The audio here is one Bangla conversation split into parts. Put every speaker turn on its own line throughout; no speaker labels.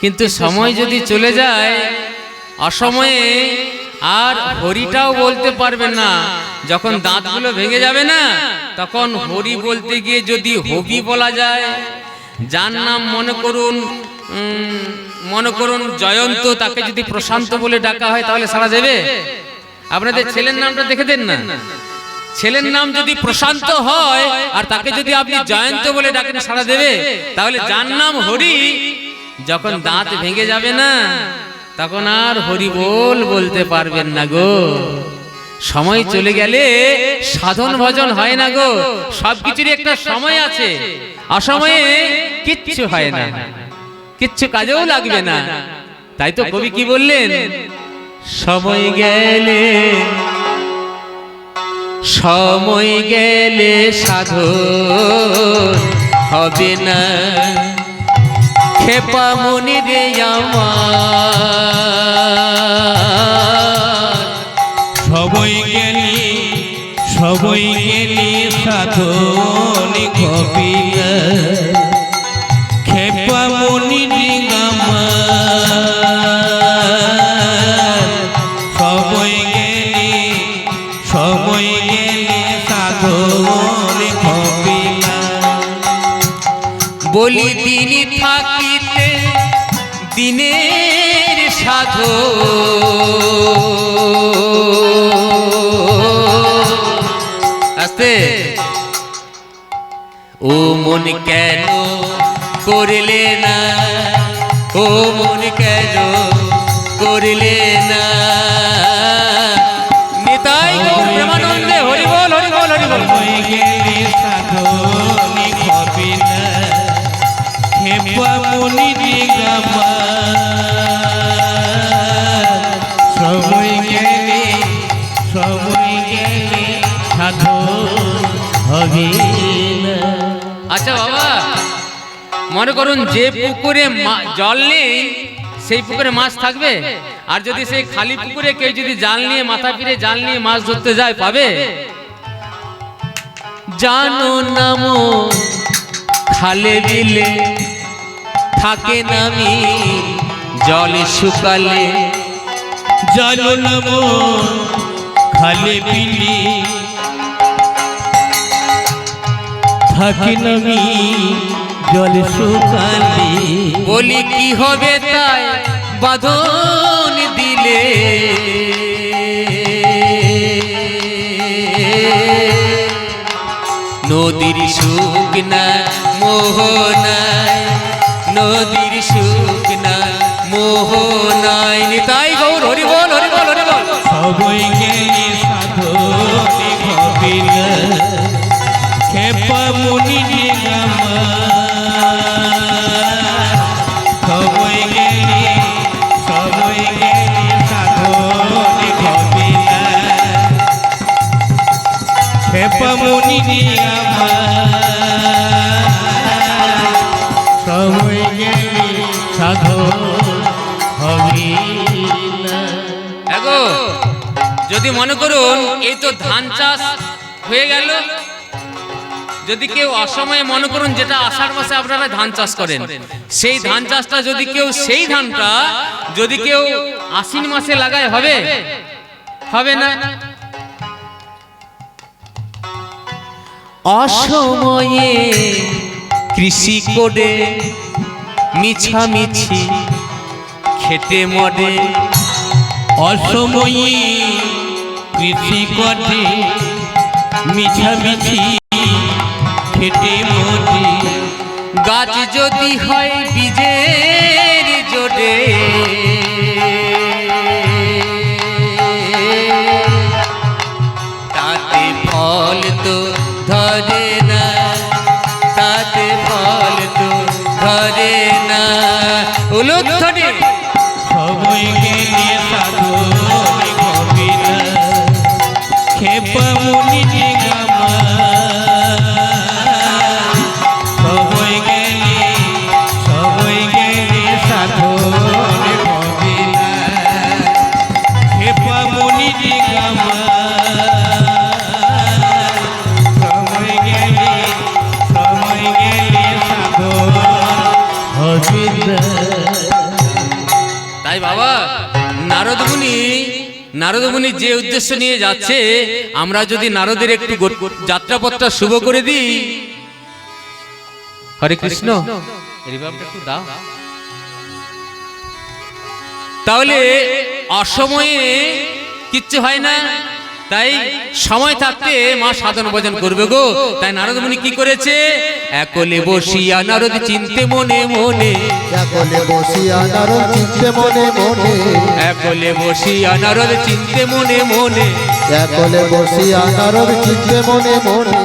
কিন্তু সময় যদি চলে যায় অসময়ে আর হরিটাও বলতে পারবেন না। যখন দাঁতগুলো ভেঙে যাবে না, তখন হরি বলতে গিয়ে যদি হবি বলা যায়, যার নাম মনে করুন জয়ন্ত, তাকে যদি প্রশান্ত বলে ডাকা হয় তাহলে সাড়া দেবে? আপনাদের ছেলের নামটা দেখে দেন না, ছেলের নাম যদি প্রশান্ত হয় আর তাকে যদি আপনি জয়ন্ত বলে ডাকেন সাড়া দেবে? তাহলে যার নাম হরি যখন দাঁত ভেঙে যাবে না, তখন আর হরি বলতে পারবেন না গো। সময় চলে গেলে সাধন ভজন হয় না গো, সবকিছুরই একটা সময় আছে। অসময়ে কিচ্ছু হয় না, কিচ্ছু কাজেও লাগবে না। তাই তো কবি কি বললেন, সময় গেলে সাধন হবে না, খেপা মনি রে আমার।
সবই গেলি সাধন হবে না, খেপা মনি রে আমার। সবই গেলি সাধন হবে না।
বলি দিন থাকিতে দিনের সাধো, আস্তে ও মন কেন করলে না, ও মন কেন করলে না। নিতাই গৌর প্রেমানন্দে হরি বল হরি বল হরি বল।
সবই গেলি সাধন হবে না, খেপা মনি রে আমার। সবই গেলি সাধন হবে না।
আচ্ছা বাবা, মনে করুন যে পুকুরে জল নেই সেই পুকুরে মাছ থাকবে? আর যদি সেই খালি পুকুরে কেউ যদি জাল নিয়ে, মাথা পিড়ে জাল নিয়ে মাছ ধরতে যায়, পাবে? জানো নামো খালে বিলে থাকে নামি, জল শুকালে
জানো নাম খালে বিলে থাকে নামি, জল শুকালে।
বলি কি হবে তাই বাঁধন দিলে, নদীর সুখ না মোহনায়, নদীর সুখ না মোহনায়। নিতাই গৌর হরি বল হরি বল হরি বল।
সবই গেলি সাধন হবে না, খেপা মনি রে আমার। সবই গেলি সাধন হবে না, খেপা মনি রে আমার। সবই গেলি সাধন হবে না।
দেখো, যদি মনে করুন এই তো ধান চাষ হয়ে গেল, যদি কেউ অসময়ে মনে করুন, যেটা আষাঢ় মাসে আপনারা ধান চাষ করেন, সেই ধান চাষটা যদি কেউ, সেই ধানটা যদি কেউ আশ্বিন মাসে লাগায়, হবে? হবে না। অসময়ে কৃষি করে মিছামিছি খেতে মরে,
অসময়ে কৃষি করে মিছামিছি খেটে মরে।
গাছ যদি হয় বীজের জোরে, তাতে ফল তো ধরে না, তাতে ফল তো ধরে না। উলুক ধরে
সবই গেলি সাধন হবে না, খেপা মনি রে আমার। সবই গেলি সাধন হবে না, খেপা মনি রে আমার। সবই গেলি সাধন হবে না।
তাই বাবা নারদ মুনি যে উদ্দেশ্য নিয়ে যাচ্ছে, আমরা যদি নারদের একটু যাত্রাপথটা শুভ করে দিই। হরে কৃষ্ণ, একটু দাও, তাহলে অসময়ে কিচ্ছু হয় না। তাই সময় থাকতে মা সাধন ভজন করবে গো। তাই নারদ মুনি কি করেছে? একলে বসিয়া নারদ চিনতে মনে মনে,
একলে বসিয়া নারদ চিনতে মনে মনে,
একলে বসিয়া নারদ চিনতে মনে মনে,
একলে বসিয়া নারদ চিনতে মনে মনে,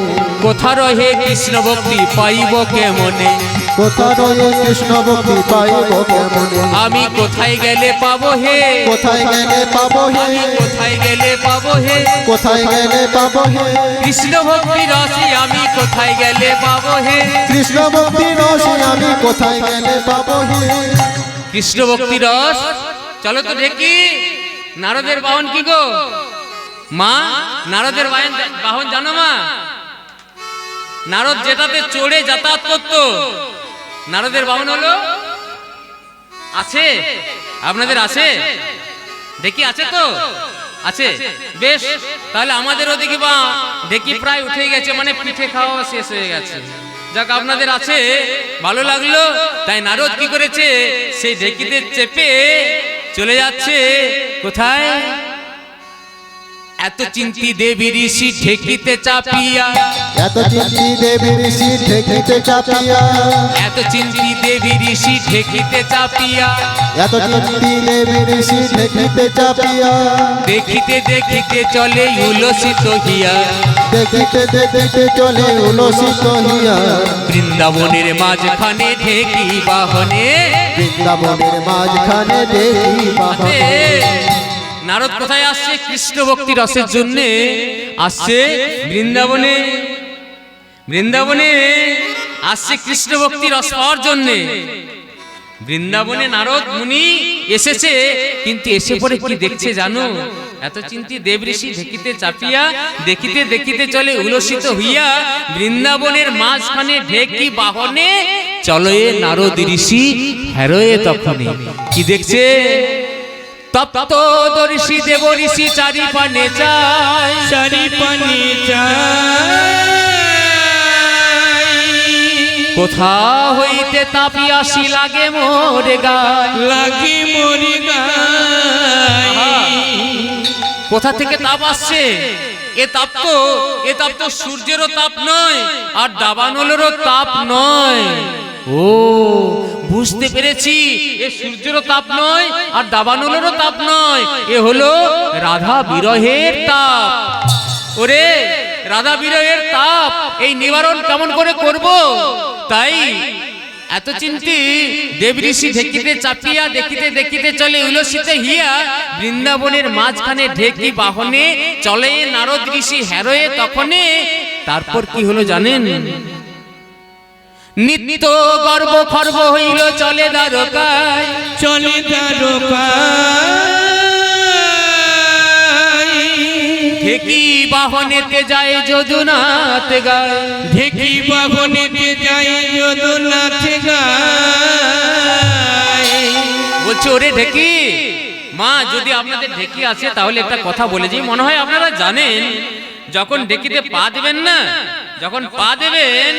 কোথা রহে কৃষ্ণ ভক্তি পাইব কেমনে,
কোথা রয়ে কৃষ্ণ ভক্তি পাইব কেমনে,
আমি কোথায় গেলে পাবো হে,
কোথায় গেলে পাবো হে,
আমি কোথায় গেলে পাবো হে,
কোথায় গেলে পাবো হে,
কৃষ্ণ ভক্তি রসে আমি কোথায় গেলে পাবো হে,
কৃষ্ণ ভক্তি রসে আমি কোথায় গেলে পাবো হে।
কৃষ্ণ ভক্তি রস। চলো তো দেখি নারদের বাহন কি গো মা? নারদের বাহন জানো মা? নারদ যেটাতে চড়ে যাতায়াত করতো, নারদের বাহন হলো, আছে আপনাদের? আছে দেখি, আছে তো? আছে, বেশ। তাহলে আমাদের ওদিকে বা ঢেকি প্রায় উঠে গেছে, মানে পিঠে খাওয়া শেষ হয়ে গেছে। যাক, আপনাদের আছে, ভালো লাগলো। তাই নারদ কি করেছে? সেই ঢেকিতে চেপে চলে যাচ্ছে কোথায়? এত চিন্তি দেবী ঋষি ঢেকিতে চাপিয়া,
এত চিন্তি দেবী ঋষি ঢেকিতে চাপিয়া,
এত চিন্তি দেবী ঋষি ঢেকিতে চাপিয়া,
এত চিন্তি দেবী ঋষি ঢেকিতে চাপিয়া,
দেখিতে দেখিতে চলে উলসিত হিয়া,
দেখিতে দেখিতে চলে উলসিত হিয়া,
বৃন্দাবনের মাঝখানে ঢেকি বাহনে,
বৃন্দাবনের মাঝখানে দেবী বাহনে।
নারদ কোথায় আসছে? কৃষ্ণ ভক্তি রসের জন্য আসছে বৃন্দাবনে। বৃন্দাবনে আসছে কৃষ্ণ ভক্তি রস পাওয়ার জন্য। বৃন্দাবনে নারদ মুনি এসেছে, কিন্তু এসে পরে কি দেখছে জানো? এত চিন্তি দেব ঋষি ঢেকিতে চাপিয়া, দেখিতে দেখিতে চলে উলসিত হইয়া, বৃন্দাবনের মাঝখানে ঢেকি বাহনে চলে নারদ ঋষি হেরোয়ে। তখনই কি দেখছে? তপ্ত দর্শি দেব ঋষি চারি পানে চায়,
চারি পানে চাই,
কোথা হইতে তাপিয়াসি লাগে মোরে গায়,
লাগে মরি গায়।
কোথা থেকে তাপ আসছে? এ তাপ তো সূর্যেরও তাপ নয়, আর দাবানলেরও তাপ নয়। ও, বুঝতে পেরেছি, এ সূর্যেরও তাপ নয় আর দাবানলেরও তাপ নয়, এ হলো রাধা বিরহের তাপ। ওরে, রাধা বিরহের তাপ এই নিবারণ কেমন করে করব? তাই এত চিন্তি দেব ঋষি ঢেকিতে চাপিয়া, দেখিতে দেখিতে চলে উলসিত হিয়া, বৃন্দাবনের মাঝখানে ঢেকি বাহনে চলে নারদ ঋষি হেরোয়ে। তখনে তারপর কি হলো জানেন? নিত্য গর্ব খর্ব হইল চলে দ্বারকায়,
চলে দ্বারকায়।
ঢেকি বাহনেতে যায় যদুনাথ গায়,
ঢেকি বাহনেতে যায় যদুনাথ গায়।
বলছে ওরে ঢেকি মা, যদি আপনাদের ঢেকি আছে তাহলে একটা কথা বলে যাই। মনে হয় আপনারা জানেন, যখন ঢেকিতে পা দেবেন না, যখন পা দেবেন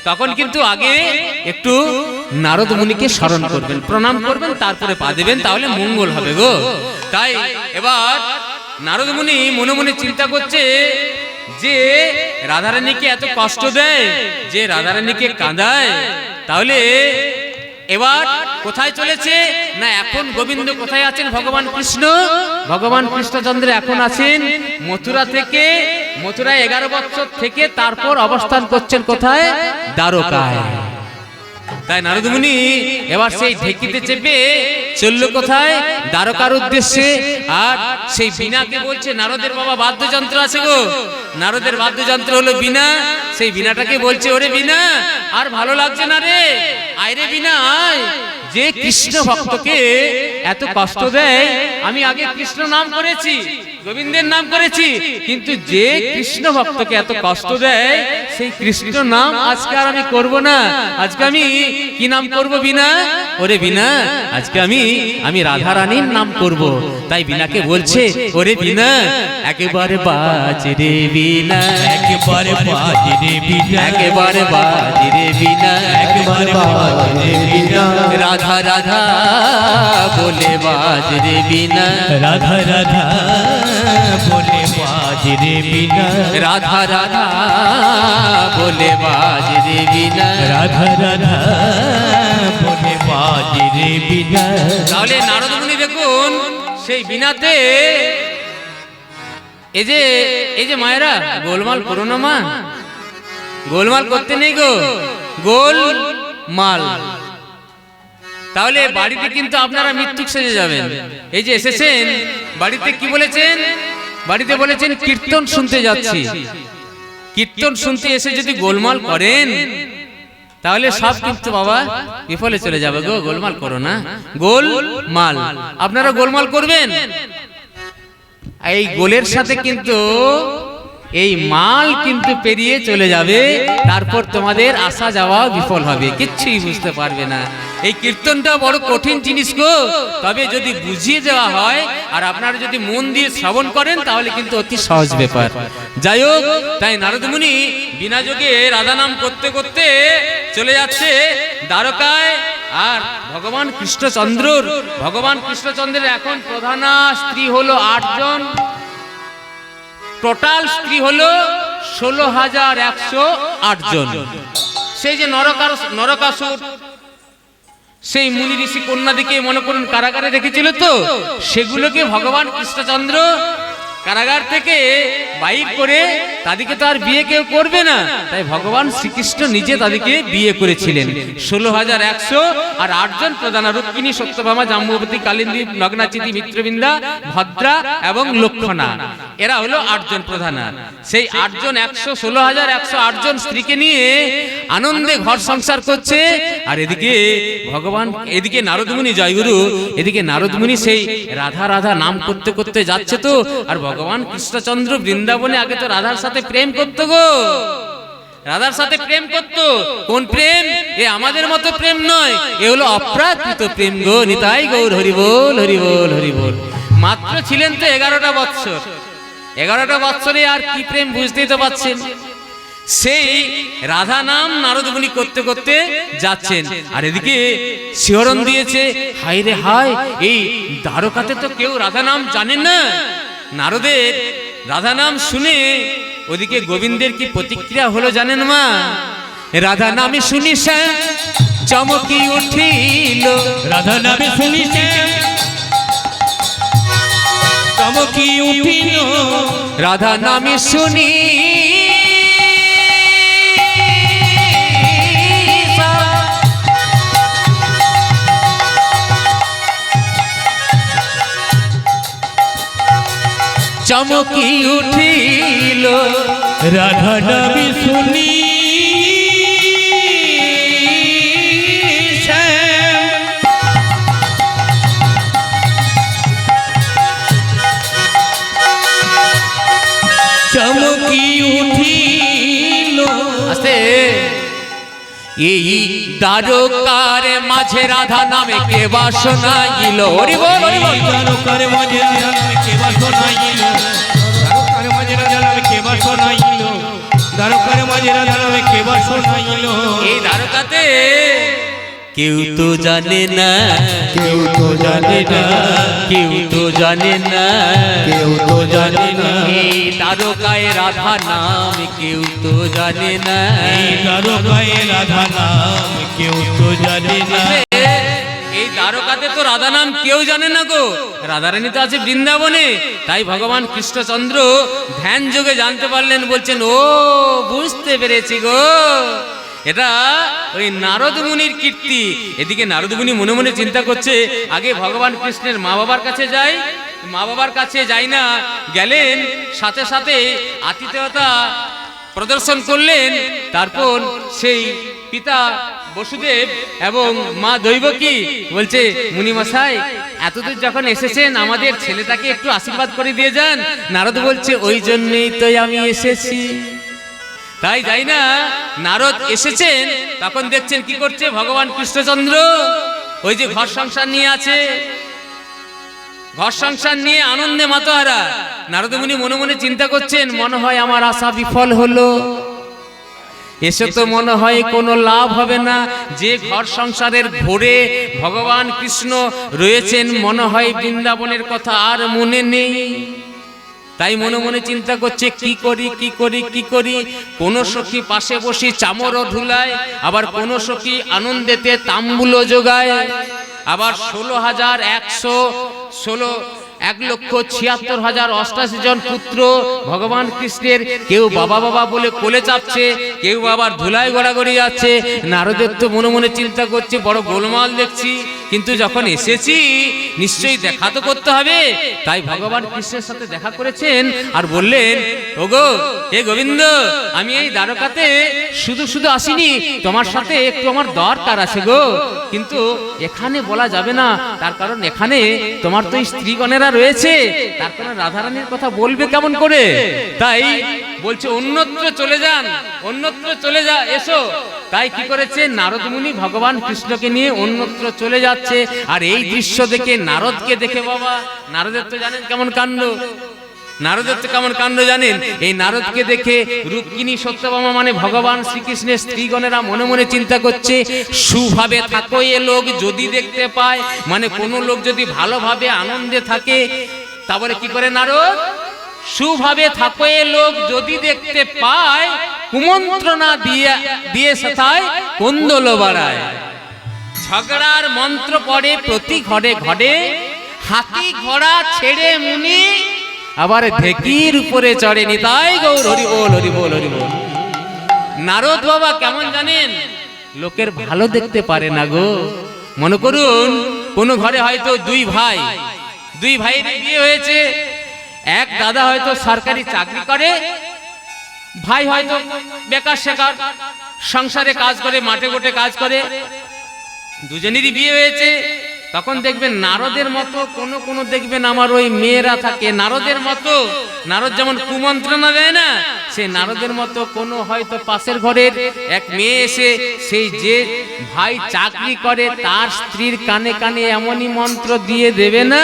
তখন কিন্তু আগে একটু নারদ মুনিকে স্মরণ করবেন, প্রণাম করবেন, তারপরে পা দেবেন, তাহলে মঙ্গল হবে গো। তাই এবার নারদ মুনি মনে মনে চিন্তা করছে যে রাধারানীকে এত কষ্ট দেয়, যে রাধারানীকে কাঁদায়, তাহলে এবার কোথায় চলেছে না? এখন গোবিন্দ কোথায় আছেন? ভগবান কৃষ্ণ, ভগবান কৃষ্ণচন্দ্র এখন আছেন মথুরা থেকে, মথুরায় 11 বছর থেকে তারপর অবস্থান করছেন কোথায়? দ্বারকায়। তাই নারদ মুনি এবার সেই ঢেকিতে চেপে চলল কোথায়? দ্বারকার উদ্দেশ্যে। আর সেই বীণাকে বলছে, নারদের বাবা বাদ্যযন্ত্র আছে গো, নারদের বাদ্যযন্ত্র হলো বীণা। সেই বীণাটাকে বলছে, ওরে বীণা, আর ভালো লাগছে না রে, আয় রে বীণা আয়। যে কৃষ্ণ ভক্তকে এত কষ্ট দেয়, আমি আগে কৃষ্ণ নাম করেছি, গোবিন্দের নাম করেছি, কিন্তু যে কৃষ্ণ ভক্তকে এত কষ্ট দেয় সেই কৃষ্ণ নাম আজকে আর আমি করব না। আজকে আমি কি নাম করব? বিনা। ওরে বিনা, আজকে আমি রাধা রানীর নাম করব। তাই বিনাকে বলছে, ওরে বিনা একেবারে বাজ রে বিনা,
একেবারে বাজ রে বিনা,
একেবারে বাজ রে বিনা,
একেবারে বাজ রে বিনা,
রাধা রাধা বলে বাজ রে বিনা,
রাধা রাধা বলে বাজ রে বিনা,
রাধা রাধা বলে বাজ রে বিনা,
রাধা রাধা বলে বাজ রে বিনা।
তাহলে নারদ মুনি দেখুন সেই বিনাতে এই যে মায়েরা গোলমাল করো না মা, গোলমাল করতে নেই গো, গোলমাল। তাহলে বাড়িতে কিন্তু আপনারা মৃত্যুক সেজে যাবেন। এই যে এসেছেন বাড়িতে কি বলেছেন? বাড়িতে বলেছেন কীর্তন শুনতে যাচ্ছি। কীর্তন শুনতে এসে যদি গোলমাল করেন তাহলে সব কিন্তু বাবা বিফলে চলে যাবে গো। গোলমাল করো না, গোলমাল। আপনারা গোলমাল করবেন, এই গোলের সাথে কিন্তু এই মাল কিন্তু পেরিয়ে চলে যাবে, তারপর তোমাদের আসা যাওয়া বিফল হবে, কিচ্ছুই বুঝতে পারবে না। এই কীর্তনটা বড় কঠিন জিনিস গো, তবে যদি বুঝিয়ে দেওয়া হয় আর আপনারা যদি মন দিয়ে শ্রবণ করেন তাহলে কিন্তু অতি সহজ ব্যাপার। যাই হোক, তাই নারদ মুনি বিনা যোগে রাধা নাম করতে করতে চলে যাচ্ছে দ্বারকায়। আর ভগবান কৃষ্ণচন্দ্রের এখন প্রধানা স্ত্রী হলো 8 জন, টোটাল স্ত্রী হলো 16,108 জন। সেই যে নরকাসুর সেই মুনি ঋষি কন্যাদিকে মনে করুন কারাগারে রেখেছিল, তো সেগুলোকে ভগবান কৃষ্ণচন্দ্র কারাগার থেকে বাইর করে তাদেরকে তো আর বিয়ে কেউ করবে না, তাই ভগবান শ্রীকৃষ্ণ নিজে তাদেরকে বিয়ে করেছিলেন। 16,108 জন প্রধানা, রুক্মিণী, সত্যভামা, জাম্বুবতী, কালিন্দী, নগ্নাচিতি, মিত্রবৃন্দা, ভদ্রা এবং লক্ষণা, এরা হলো 8 জন প্রধানা। সেই 8 জন 16,108 জন স্ত্রীকে নিয়ে আনন্দে ঘর সংসার করছে। আর এদিকে নারদ মুনি, জয়গুরু, এদিকে নারদ মুনি সেই রাধা রাধা নাম করতে করতে যাচ্ছে। তো আর ভগবান কৃষ্ণচন্দ্র বৃন্দাবনে আগে তো রাধার সাথে প্রেম করতো গো, রাধার সাথে প্রেম করতো। কোন প্রেম? এ আমাদের মতো প্রেম নয়, এ হলো অপ্রাকৃত প্রেম গো। নিতাই গৌর হরি বল, হরি বল, হরি বল। মাত্র ছিলেন তো 11টা বৎসর, 11টা বৎসরে আর কি প্রেম বুঝতেই তো পাচ্ছেন। সেই রাধা নাম নারদ মুনি করতে করতে যাচ্ছেন। আর এদিকে শিহরণ দিয়েছে, হায় রে হায়, এই দ্বারকাতে তো কেউ রাধা নাম জানে না। নারদের রাধা নাম শুনে ওদিকে গোবিন্দের কি প্রতিক্রিয়া হলো জানেন মা? রাধা নামে শুনি চমকি উঠিল,
রাধা নামে শুনি চমকি উঠিল,
রাধা নামে শুনি চমকি উঠিল,
রাধা নামে শুনি চমকি উঠিল।
আস্তে, এই দ্বারকার মাঝে রাধা নামে কে বা শোনাইল, হরি বল, হরি বল।
দ্বারকার মাঝে রাধা নামে কে বা শোনাইল, দ্বারকার মাঝে রাধা নামে কে বা শোনাইল, দ্বারকার মাঝে রাধা নামে কে বা শোনাইল।
এই দ্বারকাতে কেউ তো জানে না,
কেউ তো জানে না,
কেউ তো জানে না,
কেউ তো জানে না,
এই দ্বারকায় রাধা নাম কেউ তো জানে না,
এই দ্বারকায় রাধা নাম কেউ তো জানে না।
এই দ্বারকাতে তো রাধা নাম কেউ জানে না গো, রাধারানী তো আছে বৃন্দাবনে। তাই ভগবান কৃষ্ণচন্দ্র ধ্যান যোগে জানতে পারলেন, বলছেন ও বুঝতে পেরেছি গো, এটা ওই নারদ মুনির কীর্তি। এদিকে নারদ মুনি মনে মনে চিন্তা করছে, আগে ভগবান কৃষ্ণের মা বাবার কাছে যাই, মা বাবার কাছে যাই না, গেলেন সাথে সাথে আতিথেয়তা প্রদর্শন করলেন। তারপর সেই পিতা বসুদেব এবং মা দৈবকী বলছে, মুনিমশাই এতদূর যখন এসেছেন আমাদের ছেলেটাকে একটু আশীর্বাদ করে দিয়ে যান। নারদ বলছে ওই জন্যই তো আমি এসেছি। তাই যাই না, নারদ এসেছেন, তখন দেখছেন কি করছে ভগবান কৃষ্ণচন্দ্র, ওই যে ঘর সংসার নিয়ে আছে, ঘর সংসার নিয়ে আনন্দে মাতোহারা। নারদ মুনি মনে মনে চিন্তা করছেন, মনে হয় আমার আশা বিফল হলো, এসে তো মনে হয় কোনো লাভ হবে না। যে ঘর সংসারের ঘোরে ভগবান কৃষ্ণ রয়েছেন, মনে হয় বৃন্দাবনের কথা আর মনে নেই। তাই মনে মনে চিন্তা করছে কি করি কি করি কি করি। কোন সখী পাশে বসে চামরও ধুলায়, আবার কোন সখী আনন্দেতে তাম্বুলো যোগায়, আবার 1,76,86 জন পুত্র ভগবান কৃষ্ণের, কেউ বাবা বাবা বলে কোলে চাপছে, কেউ আবার ধুলায় গড়াগড়ি যাচ্ছে। নারদের তো মনে মনে চিন্তা করছে বড় গোলমাল দেখছি, কিন্তু যখন এসেছি নিশ্চয়ই দেখা তো করতে হবে। তাই ভগবান কৃষ্ণের সাথে দেখা করেছেন আর বললেন, ওগো হে গোবিন্দ, আমি এই দ্বারকাতে শুধু শুধু আসিনি, তোমার সাথে একটু আমার দরকার আছে গো। কিন্তু এখানে বলা যাবে না, তার কারণ এখানে তোমার তো স্ত্রীগণেরা রয়েছে, তার কারণে রাধারানীর কথা বলবে কেমন করে। তাই বলছে অন্যত্র চলে যান, অন্যত্র চলে যা এসো। তাই কি করেছে নারদ মুনি ভগবান কৃষ্ণকে নিয়ে অন্যত্র চলে যাচ্ছে। আর এই দৃশ্য দেখে নারদকে দেখে, বাবা নারদের তো জানেন কেমন কাণ্ড, নারদের তো কেমন কাণ্ড জানেন। এই নারদকে দেখে রুক্মিণী সত্যভামা মানে ভগবান শ্রীকৃষ্ণের স্ত্রীগণেরা মনে মনে চিন্তা করছে, সুভাবে থাকো এ লোক যদি দেখতে পায়, মানে কোন লোক যদি ভালোভাবে আনন্দে থাকে, তারপরে কি করে নারদ, সুভাবে থাকো এ লোক যদি দেখতে পায়, কুমন্ত্রণা দিয়ে সাথায় কোন্দল বাড়ায়। ঝগড়ার মন্ত্র পড়ে প্রতি ঘরে ঘরে, হাতি ঘোড়া ছেড়ে মুনি আবার ঢেকির উপরে চড়ে নিতাই গৌর হরি বল হরি বল হরি বল। নারদ বাবা কেমন জানেন, লোকের ভালো দেখতে পারে না গো। মনে করুন কোন ঘরে হয়তো দুই ভাইয়ের বিয়ে হয়েছে, এক দাদা হয়তো সরকারি চাকরি করে, ভাই হয়তো বেকার শেখার সংসারে কাজ করে, মাঠে ঘাটে কাজ করে, দুজনেরই বিয়ে হয়েছে। তখন দেখবেন নারদের মতো কোন দেখবেন আমার ওই মেয়েরা থাকে নারদের মতো। নারদ যেমন কুমন্ত্রণা দেয় না, সে নারদের মতো কোনো হয়তো পাশের ঘরের এক মেয়ে এসে সেই যে ভাই চাকরি করে তার স্ত্রীর কানে কানে এমনই মন্ত্র দিয়ে দেবে না,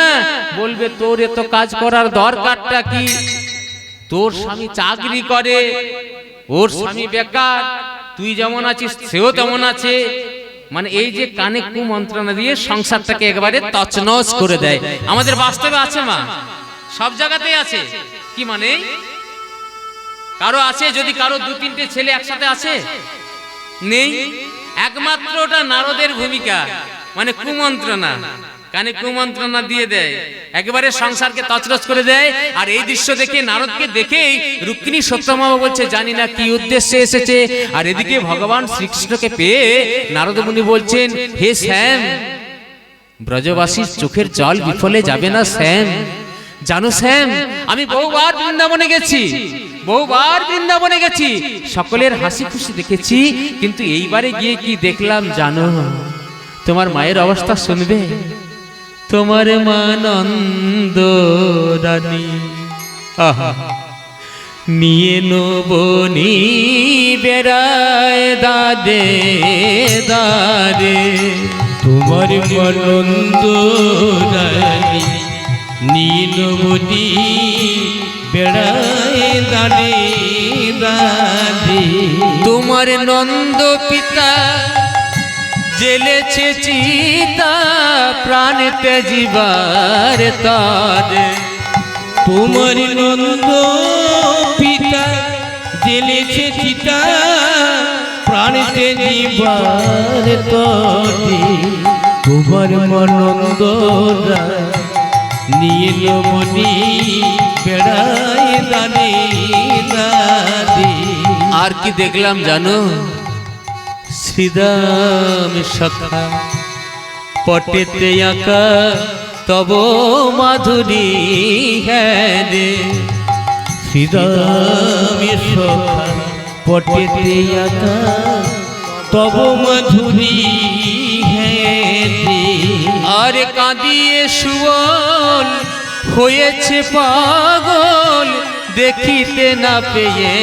বলবে তোর এত কাজ করার দরকারটা কি, তোর স্বামী চাকরি করে, ওর স্বামী বেকার, তুই যেমন আছিস সেও তেমন আছে। মানে এই যে কানে কুমন্ত্রণা দিয়ে সংসারটাকে একেবারে তছনছ করে দেয়। আমাদের বাস্তবে আছে মা, সব জায়গাতেই আছে। কি মানে কারো আছে, যদি কারো 2-3টে ছেলে একসাথে আছে, নেই, একমাত্র ওটা নারদের ভূমিকা, মানে কুমন্ত্রণা, কানে কুমন্ত্রণা দিয়ে দেয়, একেবারে সংসারকে তছনছ করে দেয়। আর এই দৃশ্য দেখে নারদকে দেখেই রুক্মিণী সত্যভামা বলছে জানি না কি উদ্দেশ্যে এসেছে। আর এদিকে ভগবান শ্রীকৃষ্ণকে পেয়ে নারদ মুনি বলছেন, হে শ্যাম, ব্রজবাসীর চোখের জল বিফলে যাবে না শ্যাম। জানো শ্যাম, আমি বহুবার বৃন্দাবনে গেছি, সকলের হাসি খুশি দেখেছি, কিন্তু এইবারে গিয়ে কি দেখলাম জানো? তোমার মায়ের অবস্থা শুনবে। তোমার মা নন্দ রানী নিয়ে নবনী বেড়ায় দাদে দাদে।
তোমার মনন্দ রানী নীলবতী বেড়ায় দাদে দাদে।
তোমার নন্দ পিতা জেলেছে চিতা প্রাণেতে জীবার তরে।
তোমার নন্দ পিতা জেলেছে চিতা প্রাণেতে জীবার তরে। তোমার মনন্দ নীলমণি বেড়ায় দাদে দাদে।
আর কি দেখলাম জানো? শ্রীরাম সখা পটেতে আঁকা তব মাধুরী হ্যাঁ রে।
শ্রীরাম সখা পটেতে আঁকা তব মাধুরী হ্যাঁ রে।
আরে কাঁদিয়ে সুবল হয়েছে পাগল দেখিতে না পেয়ে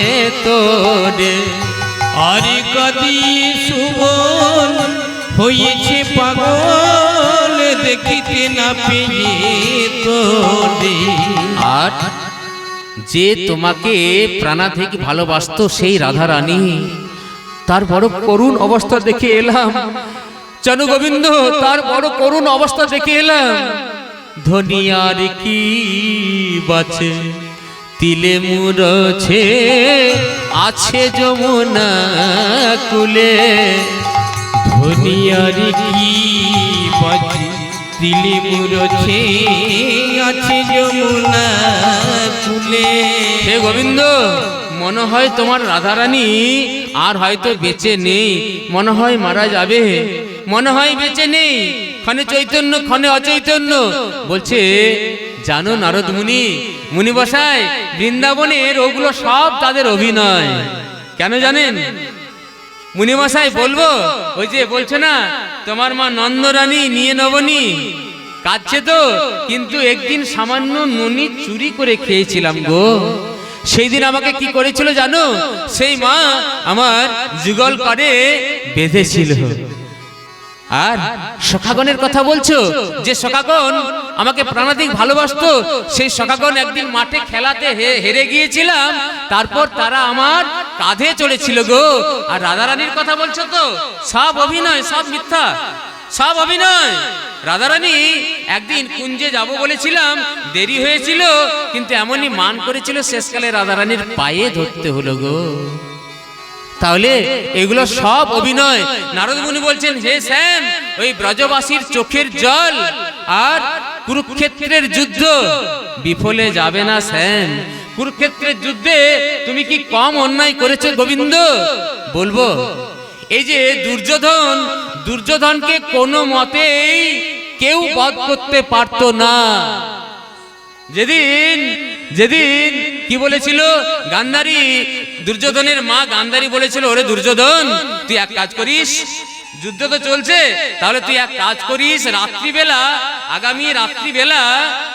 তোরে।
আরে কাঁদিয়ে সুবল হয়েছে পাগল দেখিতে না পেয়ে তোরে।
আর যে তোমাকে প্রাণাধিক ভালোবাসতো সেই রাধা রানী, তার বড় করুণ অবস্থা দেখে এলাম জানো গোবিন্দ, তার বড় করুণ অবস্থা দেখে এলাম। ধনিয়ার কি বাছে তিলে মুরছে আছে যমুনা কুলে।
ধনিয়ার কি বাজে তিলে মুরছে আছে যমুনা কুলে।
হে গোবিন্দ, মনে হয় তোমার রাধারানী আর হয়তো বেঁচে নেই, মনে হয় মারা যাবে, মনে হয় বেঁচে নেই। ক্ষণে চৈতন্য ক্ষণে অচৈতন্য বলছে। জানো নারদ মুনি, মুনি বসায় বৃন্দাবনের ওগুলো সব তাদের অভিনয়। কেন জানেন মুনি মশাই? বলবো, ওই যে বলছে না তোমার মা নন্দরানী নিয়ে নবনী কাঁদছে তো, কিন্তু একদিন সামান্য নুনি চুরি করে খেয়েছিলাম গো। সেই দিন আমাকে কি করেছিল জানো? সেই মা আমার যুগল করে বেঁধেছিল। আর সখাগণের কথা বলছো, যে সখাগণ আমাকে প্রাণাধিক ভালোবাসতো, সেই সখাগণ একদিন মাঠে খেলাতে হেরে গিয়েছিলাম, তারপর তারা আমার কাঁধে চড়েছিল গো। আর রাধারানীর কথা বলছো তো, সব অভিনয়, সব মিথ্যা, সব অভিনয়। রাধারানী একদিন কুঞ্জে যাব বলেছিলাম, দেরি হয়েছিল, কিন্তু এমনই মান করেছিল শেষকালে রাধারানীর পায়ে ধরতে হলো গো। তাহলে এগুলো সব অভিনয়। নারদ মুনি বলছেন, হে শ্যাম, ওই ব্রজবাসীর চোখের জল আর কুরুক্ষেত্রের যুদ্ধ বিফলে যাবে না শ্যাম। কুরুক্ষেত্রের যুদ্ধে তুমি কি কম অন্যায় করেছো গোবিন্দ? বলবো, এই যে দুর্যোধন, দুর্যোধনকে কোনো মতেই কেউ বধ করতে পারতো না। যেদিন যেদিন কি বলেছিল গান্ধারী, দুর্যোধনের মা গান্ধারী বলেছিল, ওরে দুর্যোধন, তুই এক কাজ করিস, যুদ্ধ তো চলছে, তাহলে তুই এক কাজ করিস, রাত্রিবেলা, আগামী রাত্রিবেলা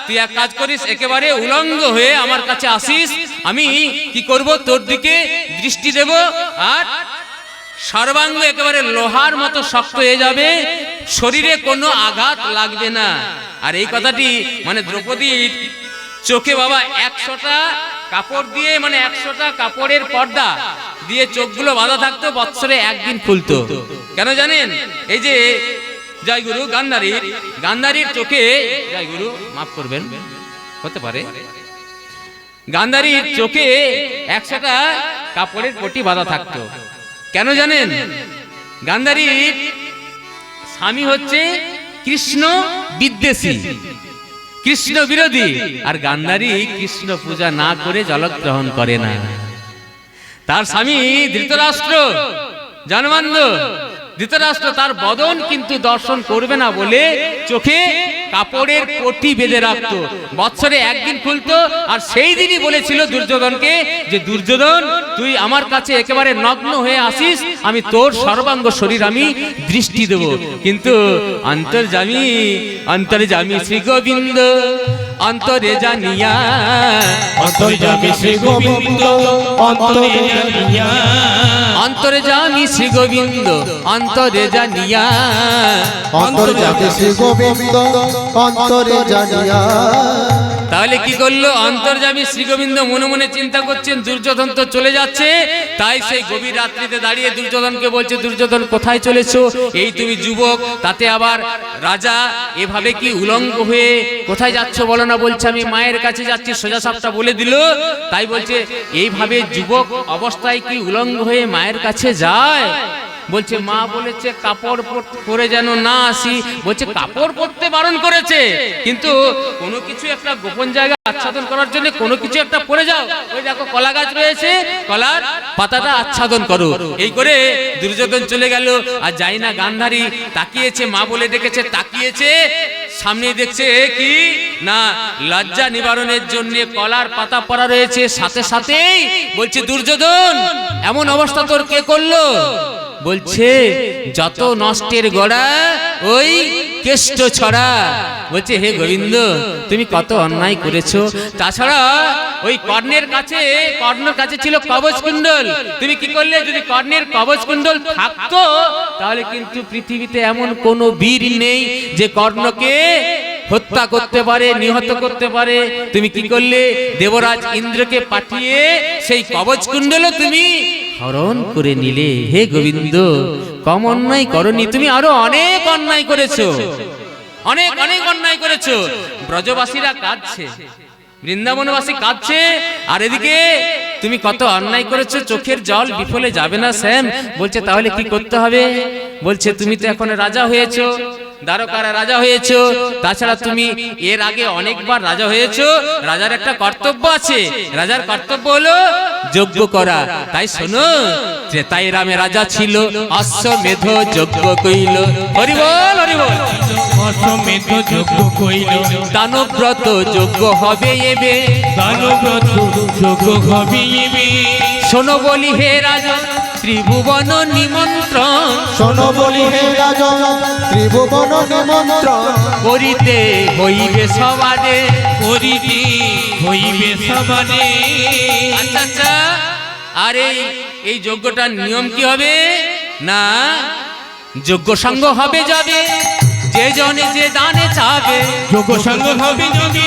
তুই এক কাজ করিস, একেবারে উলঙ্গ হয়ে আমার কাছে আসিস, আমি কি করব, তোর দিকে দৃষ্টি দেব, আর সর্বাঙ্গ একেবারে লোহার মতো শক্ত হয়ে যাবে, শরীরে কোনো আঘাত লাগবে না। আর এই কথাটি মানে দ্রৌপদীর চোখে বাবা 100টা কাপড় দিয়ে, মানে 100টা কাপড়ের পর্দা দিয়ে চোখগুলো বাঁধা থাকতো, বৎসরে একদিন খুলতো। কেন জানেন? এই যে জয় গুরু গান্ধারীর চোখে, জয় গুরু মাফ করবেন, হতে পারে, গান্ধারীর চোখে 100টা কাপড়ের পটি বাঁধা থাকতো। কেন জানেন? গান্ধারীর স্বামী হচ্ছে কৃষ্ণ বিদ্বেষী, কৃষ্ণ বিরোধী, আর গান্ধারী কৃষ্ণ পূজা না করে জলগ্রহণ করে না। তার স্বামী ধৃতরাষ্ট্র, জানবান্ধ ধৃতরাষ্ট্র, তার বদন কিন্তু দর্শন করবে না বলে চোখে কাপড়ের পটি বেঁধে রাখতো, বৎসরে একদিন খুলতো। আর সেই দিনই বলেছিল দুর্যোধনকে যে দুর্যোধন, তুই আমার কাছে একেবারে নগ্ন হয়ে আসিস, আমি তোর সর্বাঙ্গ শরীর আমি দৃষ্টি দেব। কিন্তু অন্তর্যামী অন্তর্যামী শ্রী গোবিন্দ অন্তরে জানিয়া,
অন্তর্যামী শ্রী গোবিন্দ অন্তরে জানিয়া,
অন্তর্যামী শ্রী গোবিন্দ অন্তরে জানিয়া,
অন্তর্যামী শ্রী গোবিন্দ অন্তরে জানিয়া।
তাহলে কি করলো? অন্তর্যামী শ্রী গোবিন্দ মনে মনে চিন্তা করছেন, দুর্যোধন তো চলে যাচ্ছে, তাই সেই গভীর রাত্রিতে দাঁড়িয়ে দুর্যোধনকে বলছে, দুর্যোধন কোথায় চলেছো? এই তুমি যুবক, তাতে আবার রাজা, এভাবে কি উলঙ্গ হয়ে কোথায় যাচ্ছ বলো না? বলছে আমি মায়ের কাছে যাচ্ছি, সোজা সাপটা বলে দিল। তাই বলছে এইভাবে যুবক অবস্থায় কি উলঙ্গ হয়ে মায়ের কাছে যায়? বলছে মা বলেছে কাপড় পরে যেন না আসি। বলছে কাপড় পরতে বারণ করেছে, কিন্তু কোনো কিছু একটা গোপন জায়গা আচ্ছাদন করার জন্য কোনো কিছু একটা পরে যাও। ওই দেখো কলা গাছ রয়েছে, কলার পাতাটা আচ্ছাদন করো। এই করে দুর্যোধন চলে গেল। আর যাই না গান্ধারী তাকিয়েছে, মা বলে ডেকেছে, তাকিয়েছে, সামনে দেখছে কি না, লজ্জা নিবারণের জন্য কলার পাতা পরা রয়েছে। সাথে সাথেই বলছে দুর্যোধন, এমন অবস্থা তোর কে করলো? বলছে যত নষ্টের গোড়া ওই কেষ্ট ছড়া। বলছে হে গোবিন্দ তুমি কত অন্যায় করেছো। তাছাড়া ওই কর্ণের কাছে ছিল কবচ কুণ্ডল, তুমি কি করলে? যদি কর্ণের কবচ কুণ্ডল থাকতো তাহলে কিন্তু পৃথিবীতে এমন কোনো বীর নেই যে কর্ণকে হত্যা করতে পারে, নিহত করতে পারে। তুমি কি করলে? দেবরাজ ইন্দ্রকে পাঠিয়ে সেই কবচ কুণ্ডলও তুমি হরণ করে নিলে। হে গোবিন্দ কম অন্যায় করনি, তুমি আরো অনেক অন্যায় করেছো, অনেক অনেক অন্যায় করেছো। ব্রজবাসীরা কাঁদছে, বৃন্দাবনবাসী কাঁদছে, আর এদিকে তুমি কত অন্যায় করেছো, চোখের জল বিফলে যাবে না শ্যাম। বলছে তাহলে কি করতে হবে? বলছে তুমি তো এখন রাজা হয়েছো, দ্বারকারা রাজা হয়েছো, তাছাড়া তুমি এর আগে অনেকবার রাজা হয়েছো। রাজার একটা কর্তব্য আছে, রাজার কর্তব্য হলো যজ্ঞ করা। তাই শোনো, ত্রেতাই রামে রাজা ছিল, অশ্বমেধ যজ্ঞ কইল। হরি বল হরি বল।
অশ্বমেধ যজ্ঞ কইল,
দানব্রত যজ্ঞ হবে এবে,
দানব্রত যজ্ঞ হবে এবে।
শোনো বলি হে রাজা ত্রিভুবন নিমন্ত্রণ,
শোনো বলি হে রাজন ত্রিভুবন নিমন্ত্রণ,
করিতে হইবে সবারে,
করিতে হইবে সবারে।
আচ্ছা আচ্ছা, আর এই যজ্ঞটার নিয়ম কি হবে? না, যজ্ঞ সঙ্গ হবে যাবে, যে জনে যে দানে চাবে।
যোগ সঙ্গ হবে যাবে,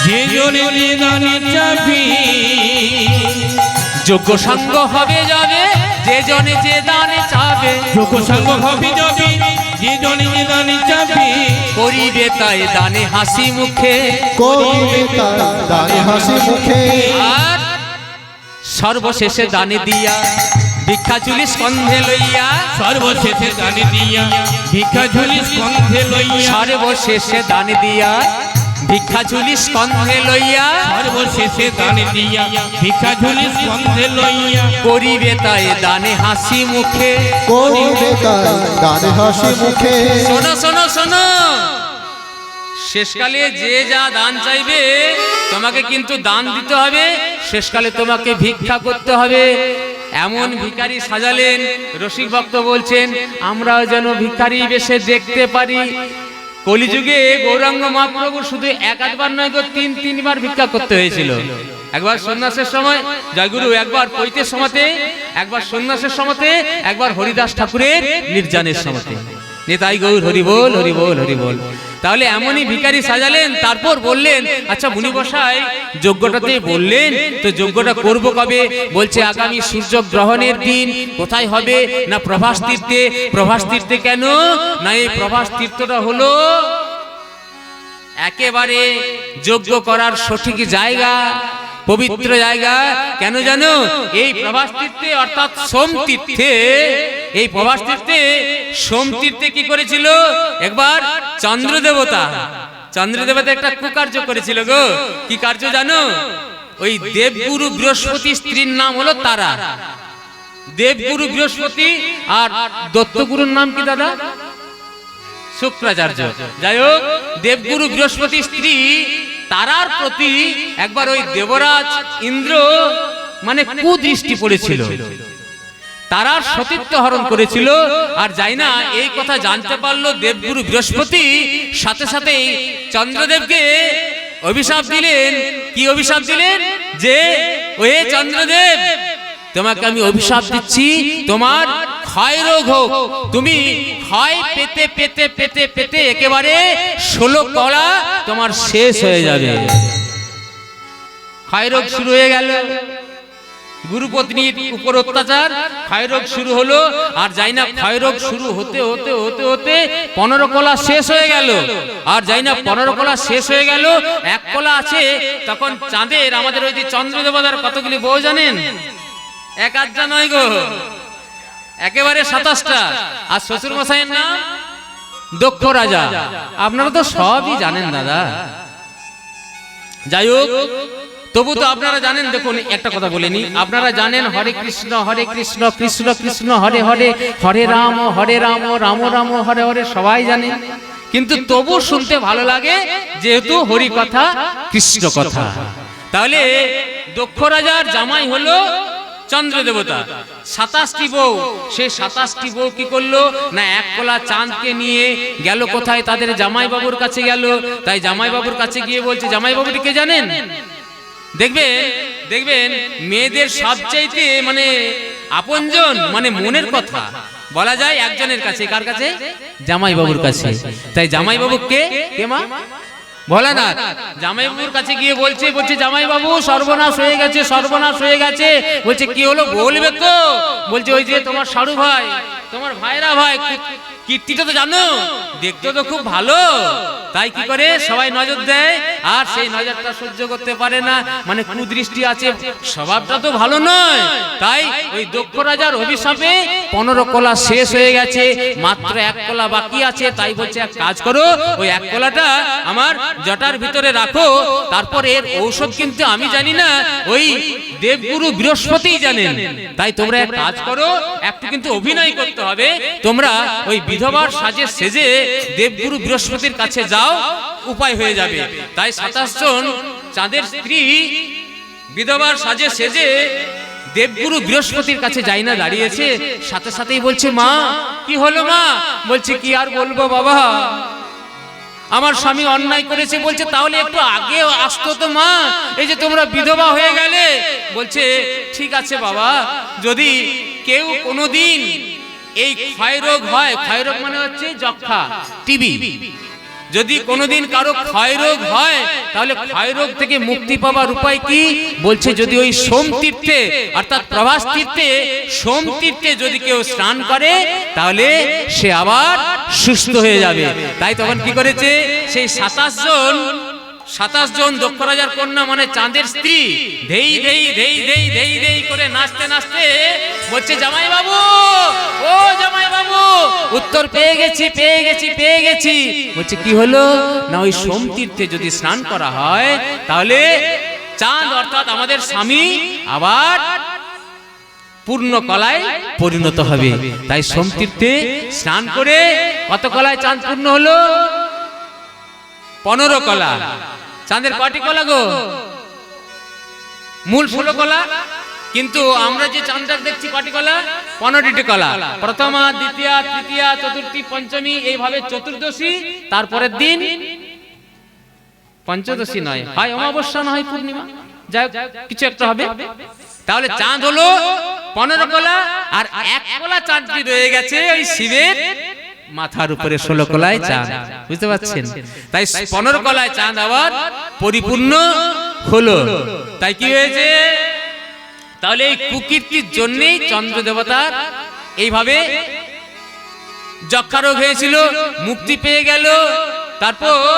যে জনে যে দানে চাবে।
যজ্ঞ সঙ্গ হবে যাবে, যে জনে যে দানে চাবে।
যোগ সঙ্গ হবে যাবে, যে জনে যে দানে চাবে।
করিবে তাই দানে হাসি মুখে,
করিবে তার দানে হাসি মুখে।
আর সর্বশেষে দানে দিয়া ভিক্ষা ঝুলি স্কন্ধে লইয়া,
সর্বশেষে দানে দিয়া ভিক্ষা ঝুলি স্কন্ধে লইয়া,
সর্বশেষে দানে দিয়া ভিক্ষা ঝুলি স্কন্ধে লইয়া,
সর্বশেষে দানে দিয়া ভিক্ষা ঝুলি স্কন্ধে লইয়া।
করিবে তাই দানে হাসি মুখে,
করিবে তার দানে হাসি মুখে।
শোনো শোনো শোনো, শেষকালে যে যা দান চাইবে তোমাকে কিন্তু দান দিতে হবে, শেষকালে তোমাকে ভিক্ষা করতে হবে। এমন ভিখারি সাজালেন, রসিক ভক্ত বলছেন আমরাও যেন ভিখারি বেশে দেখতে পারি। কলিযুগে গৌরাঙ্গ মহাপ্রভু শুধু এক আধবার নয় গো, তিনবার ভিক্ষা করতে হয়েছিল। একবার সন্ন্যাসের সময় জয়গুরু, একবার পৈতের সময়তে, একবার সন্ন্যাসের সময়তে, একবার হরিদাস ঠাকুরের নির্জানের সময়তে। নেতাই গৌর হরি বল হরি বল হরি বল। তাহলে এমনই ভিখারি সাজালেন, তারপর বললেন আচ্ছা মুনি বসাই যজ্ঞটাতে বললেন তো যজ্ঞটা করব কবে? বলছে আগামী সূর্য গ্রহণের দিন। কোথায় হবে? না প্রভাস তীর্থে। প্রভাস তীর্থে কেন? না এই প্রভাস তীর্থটা হলো একেবারে যজ্ঞ করার সঠিক জায়গা, পবিত্র জায়গা। কেন জানো? এই প্রভাস তীর্থে অর্থাৎ সোম তীর্থে, এই প্রভাস তীর্থে সোম তীর্থে কি করেছিল? একবার চন্দ্র দেবতা একটা কুকার্য করেছিল গো। কি কার্য জানো? ওই দেবগুরু বৃহস্পতি স্ত্রীর নাম হলো তারা। দেবগুরু বৃহস্পতি, আর দত্তগুরুর নাম কি দাদা? শুক্রাচার্য। যাই হোক, দেবগুরু বৃহস্পতি স্ত্রী তারার প্রতি একবার ওই দেবরাজ ইন্দ্র মানে কুদৃষ্টি পড়েছিল, তারার সতীত্ব হরণ করেছিল। আর যাই না এই কথা জানতে পারলো দেবগুরু বৃহস্পতি, সাথে সাথে চন্দ্রদেবকে অভিশাপ দিলেন। কি অভিশাপ দিলেন? যে ওহে চন্দ্রদেব, তোমাকে আমি অভিশাপ দিচ্ছি, তোমার ক্ষয় রোগ হোক। তুমি ক্ষয় পেতে পেতে পেতে পেতে একেবারে 16 কলা তোমার শেষ হয়ে যাবে। ক্ষয় রোগ শুরু হয়ে গেল, গুরুপত্নীর উপর অত্যাচার, ক্ষয় রোগ শুরু হলো। আর যাই না ক্ষয় রোগ শুরু হতে হতে হতে হতে 15 কলা শেষ হয়ে গেল। আর যাই না 15 কলা শেষ হয়ে গেল, 1 কলা আছে। তখন চাঁদের, আমাদের ওই যে চন্দ্র দেবতার কতগুলি বউ জানেন? 1-8টা নয় গো, একেবারে 27টা। আর শ্বশুর মশাইয়ের নাম দক্ষ রাজা। আপনারা তো সবই জানেন দাদা। যাই হোক, তবু তো আপনারা জানেন। দেখুন একটা কথা বলেনি, আপনারা জানেন হরে কৃষ্ণ কৃষ্ণ কৃষ্ণ হরে হরে, হরে রাম রাম রাম হরে হরে, সবাই জানে। কিন্তু তবু শুনতে ভালো লাগে, যেহেতু হরি কথা কৃষ্ণ কথা। তাহলে দক্ষ রাজার জামাই হলো চন্দ্র দেবতা। 27টি বউ, সেই 27টি বউ কি করলো না, এক কলা চাঁদকে নিয়ে গেল কোথায়, তাদের জামাই বাবুর কাছে গেল। তাই জামাই বাবুর কাছে গিয়ে বলছে, জামাই বাবুটি কে জানেন? দেখবেন মেয়েদের সবচাইতে মানে আপনজন, মানে মনের কথা বলা যায় একজনের কাছে। কার কাছে? জামাই বাবুর কাছে। তাই জামাই বাবু কে মা? ভোলানাথ। জামাই বাবুর কাছে গিয়ে বলছে জামাই বাবু সর্বনাশ হয়ে গেছে, সর্বনাশ হয়ে গেছে। বলছে কি হলো বলবে তো? বলছে ওই যে তোমার সারু ভাই, তোমার ভাইরা ভাই, কীর্তিটা তো জানো, দেখতে তো খুব ভালো। তাই কি করে সবাই নজর দেয়, আর সেই নজরটা সহ্য করতে পারে না, মানে কুদৃষ্টি আছে, স্বভাবটা তো ভালো নয়। তাই ওই দক্ষ রাজার অভিশাপে 15 কলা শেষ হয়ে গেছে, মাত্র 1 কলা বাকি আছে। তাই বলছে এক কাজ করো, ওই 1 কলাটা আমার জটার ভিতরে রাখো, তারপর এর ঔষধ কিন্তু আমি জানি না, ওই দেবগুরু বৃহস্পতি জানেন। তাই তোমরা এক কাজ করো, একটু কিন্তু অভিনয় করতে হবে। তোমরা ওই বিধবার সাজে সেজে দেবগুরু বৃহস্পতির কাছে যাও, উপায় হয়ে যাবে। তাই 27 জন চাঁদের স্ত্রী বিধবার সাজে সেজে দেবগুরু বৃহস্পতির কাছে যাই না দাঁড়িয়েছে, সাথে সাথেই বলছে মা কি হলো মা? বলছে কি আর বলবো বাবা, আমার স্বামী অন্যায় করেছে। বলছে তাহলে একটু আগে আসতো তো মা, এই যে তোমরা বিধবা হয়ে গেলে। বলছে ঠিক আছে বাবা, যদি কেউ কোনোদিন এই ক্ষয়রোগ হয়, ক্ষয়রোগ মানে হচ্ছে যক্ষা, টিবি, যদি কোনোদিন কারো ক্ষয়রোগ হয়, তাহলে ক্ষয়রোগ থেকে মুক্তি পাওয়ার উপায় কি? বলছে যদি ওই সোম তীর্থে অর্থাৎ প্রভাস তীর্থে, সোম তীর্থে যদি কেউ স্নান করে, তাহলে সে আবার সুস্থ হয়ে যাবে। তাই তখন কি করেছে, সেই 27 জন দক্ষ রাজার কন্যা মানে চাঁদের স্ত্রী ধেই ধেই ধেই ধেই ধেই ধেই করে নাচতে নাচতে বলছে জামাই বাবু, ও জামাই বাবু, উত্তর পেয়ে গেছি পেয়ে গেছি পেয়ে গেছি। বলছে কি হলো না, ওই সোম তীর্থে যদি স্নান করা হয়, তাহলে চাঁদ অর্থাৎ আমাদের স্বামী আবার পূর্ণ কলায় পরিণত হবে। তাই সোম তীর্থে স্নান করে কত কলায় চাঁদ পূর্ণ হলো? 15 কলা। চাঁদের কয়টি কলা গো? মূল 16 কলা, কিন্তু আমরা যে চাঁদটা দেখছি কয়টি কলা? 15টি কলা। প্রথমা, দ্বিতীয়া, তৃতীয়া, চতুর্থী, পঞ্চমী, এইভাবে চতুর্দশী, তারপরের দিন পঞ্চদশী নয়, হয় অমাবস্যা না হয় পূর্ণিমা, যাই কিছু একটা হবে। তাহলে চাঁদ হলো 15 কলা, আর 1 কলা চাঁদটি রয়ে গেছে ওই শিবের মাথার উপরে 16 কলায় চাঁদ। বুঝতে পারছেন? তাই 15 কলায় চাঁদ আবার পরিপূর্ণ হলো। তাই কি হয়েছে, তাহলে এই কুকীর্তির জন্যই চন্দ্র দেবতার এইভাবে যক্ষা রোগ হয়েছিল, মুক্তি পেয়ে গেল। তারপর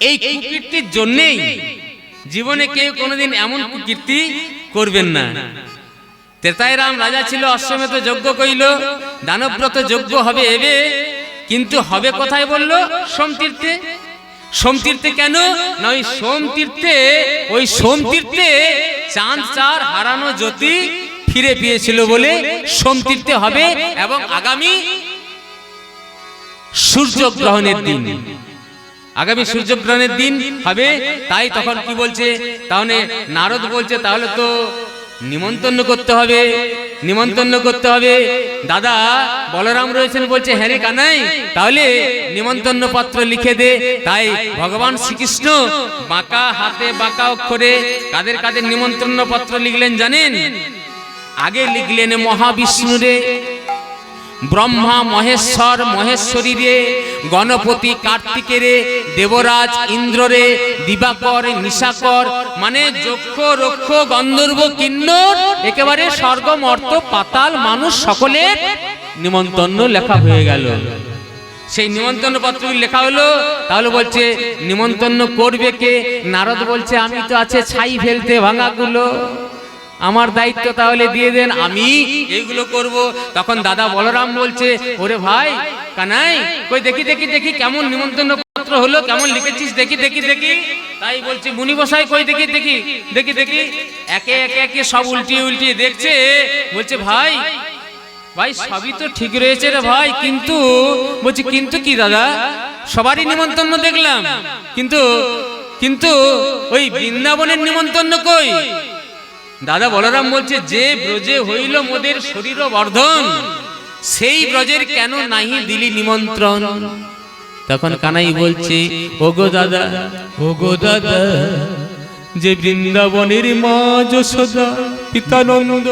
এই কুকীর্তির জন্যই জীবনে কেউ কোনোদিন এমন কুকীর্তি করবেন না। ত্রেতায় রাম রাজা ছিল, অশ্বমেধ যজ্ঞ কইল, দানব্রত যজ্ঞ হবে এবে, কিন্তু হবে কোথায় বললো? সোম তীর্থে। সোম তীর্থে কেন না, ওই সোম তীর্থে চাঁদ চার হারানো জ্যোতি ফিরে পেয়েছিল বলে সোম তীর্থে হবে, এবং আগামী সূর্যগ্রহণের দিন, আগামী সূর্যগ্রহণের দিন হবে। তাই তখন কি বলছে, তাহলে নারদ বলছে তাহলে তো নিমন্ত্রণ করতে হবে, নিমন্ত্রণ করতে হবে। দাদা বলরাম রয়েছেন, বলছে হ্যাঁ রে কানাই, তাহলে নিমন্ত্রণ পত্র লিখে দে। তাই ভগবান শ্রীকৃষ্ণ বাঁকা হাতে বাঁকা অক্ষরে কাদের কাদের নিমন্ত্রণ পত্র লিখলেন জানেন? আগে লিখলেন মহাবিষ্ণু রে, ব্রহ্মা মহেশ্বর মহেশ্বরী রে, গণপতি কার্তিকে রে, দেবরাজ ইন্দ্র রে, দিবাকর নিশাকর, মানে যক্ষ রক্ষ গন্ধর্ব কিন্নর, একেবারে স্বর্গ মর্ত পাতাল মানুষ সকলের নিমন্ত্রণ লেখা হয়ে গেল। সেই নিমন্ত্রণ পত্র লেখা হলো। তাহলে বলছে নিমন্ত্রণ করবে কে? নারদ বলছে আমি তো আছে ছাই ফেলতে ভাঙাগুলো, আমার দায়িত্ব তাহলে দিয়ে দেন, আমি এইগুলো করব। তখন দাদা বলরাম বলছে ওরে ভাই কানাই, কই দেখি দেখি দেখি কেমন নিমন্ত্রণ পত্র হলো, কেমন লিখেছিস দেখি দেখি দেখি। তাই বলছে মুনি বসাই কই দেখি দেখি দেখি দেখি, একে একে একে সব উল্টিয়ে উল্টিয়ে দেখছে। বলছে ভাই ভাই সবই তো ঠিক রয়েছে রে ভাই, কিন্তু বলছে কিন্তু কি দাদা? সবারই নিমন্ত্রণ দেখলাম, কিন্তু কিন্তু ওই বৃন্দাবনের নিমন্ত্রণ কই? দাদা বলরাম বলছে, যে ব্রজে হইল মোদের শরীর বর্ধন, সেই ব্রজের কেন নাহি দিলি নিমন্ত্রণ? তখন কানাই বলছে, ওগো দাদা, ওগো দাদা, যে বৃন্দাবনের মা যশোদা পিতানন্দ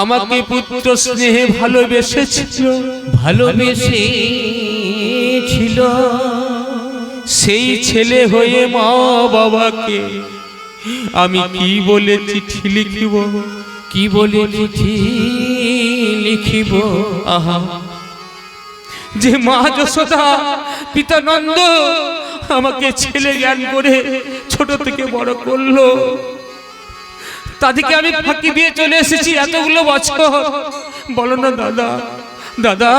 আমাকে পুত্র স্নেহে ভালোবেসেছিল, সেই ছেলে হয়ে মা বাবাকে আমি কি বলে চিঠি লিখিব, কি বলে চিঠি লিখিব? আহা, যে মা যশোদা পিতানন্দ আমাকে ছেলে জ্ঞান করে ছোট থেকে বড় করলো, তাদেরকে আমি ফাঁকি দিয়ে চলে এসেছি এতগুলো বছর। বলো না দাদা, দাদা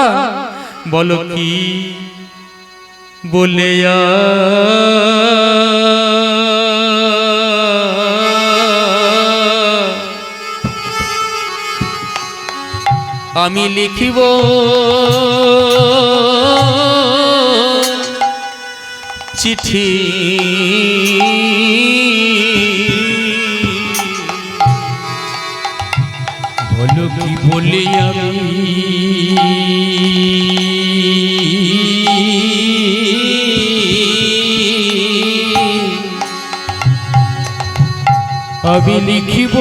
বলো কি বলে আমি লিখিব চিঠি, বলো কি বলে আমি লিখিব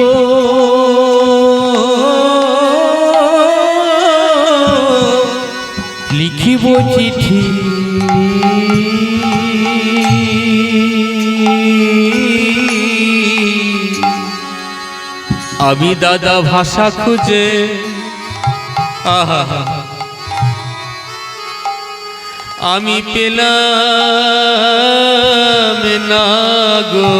চিঠি, আমি দাদা ভাষা খুঁজে আমি পেলাম না গো,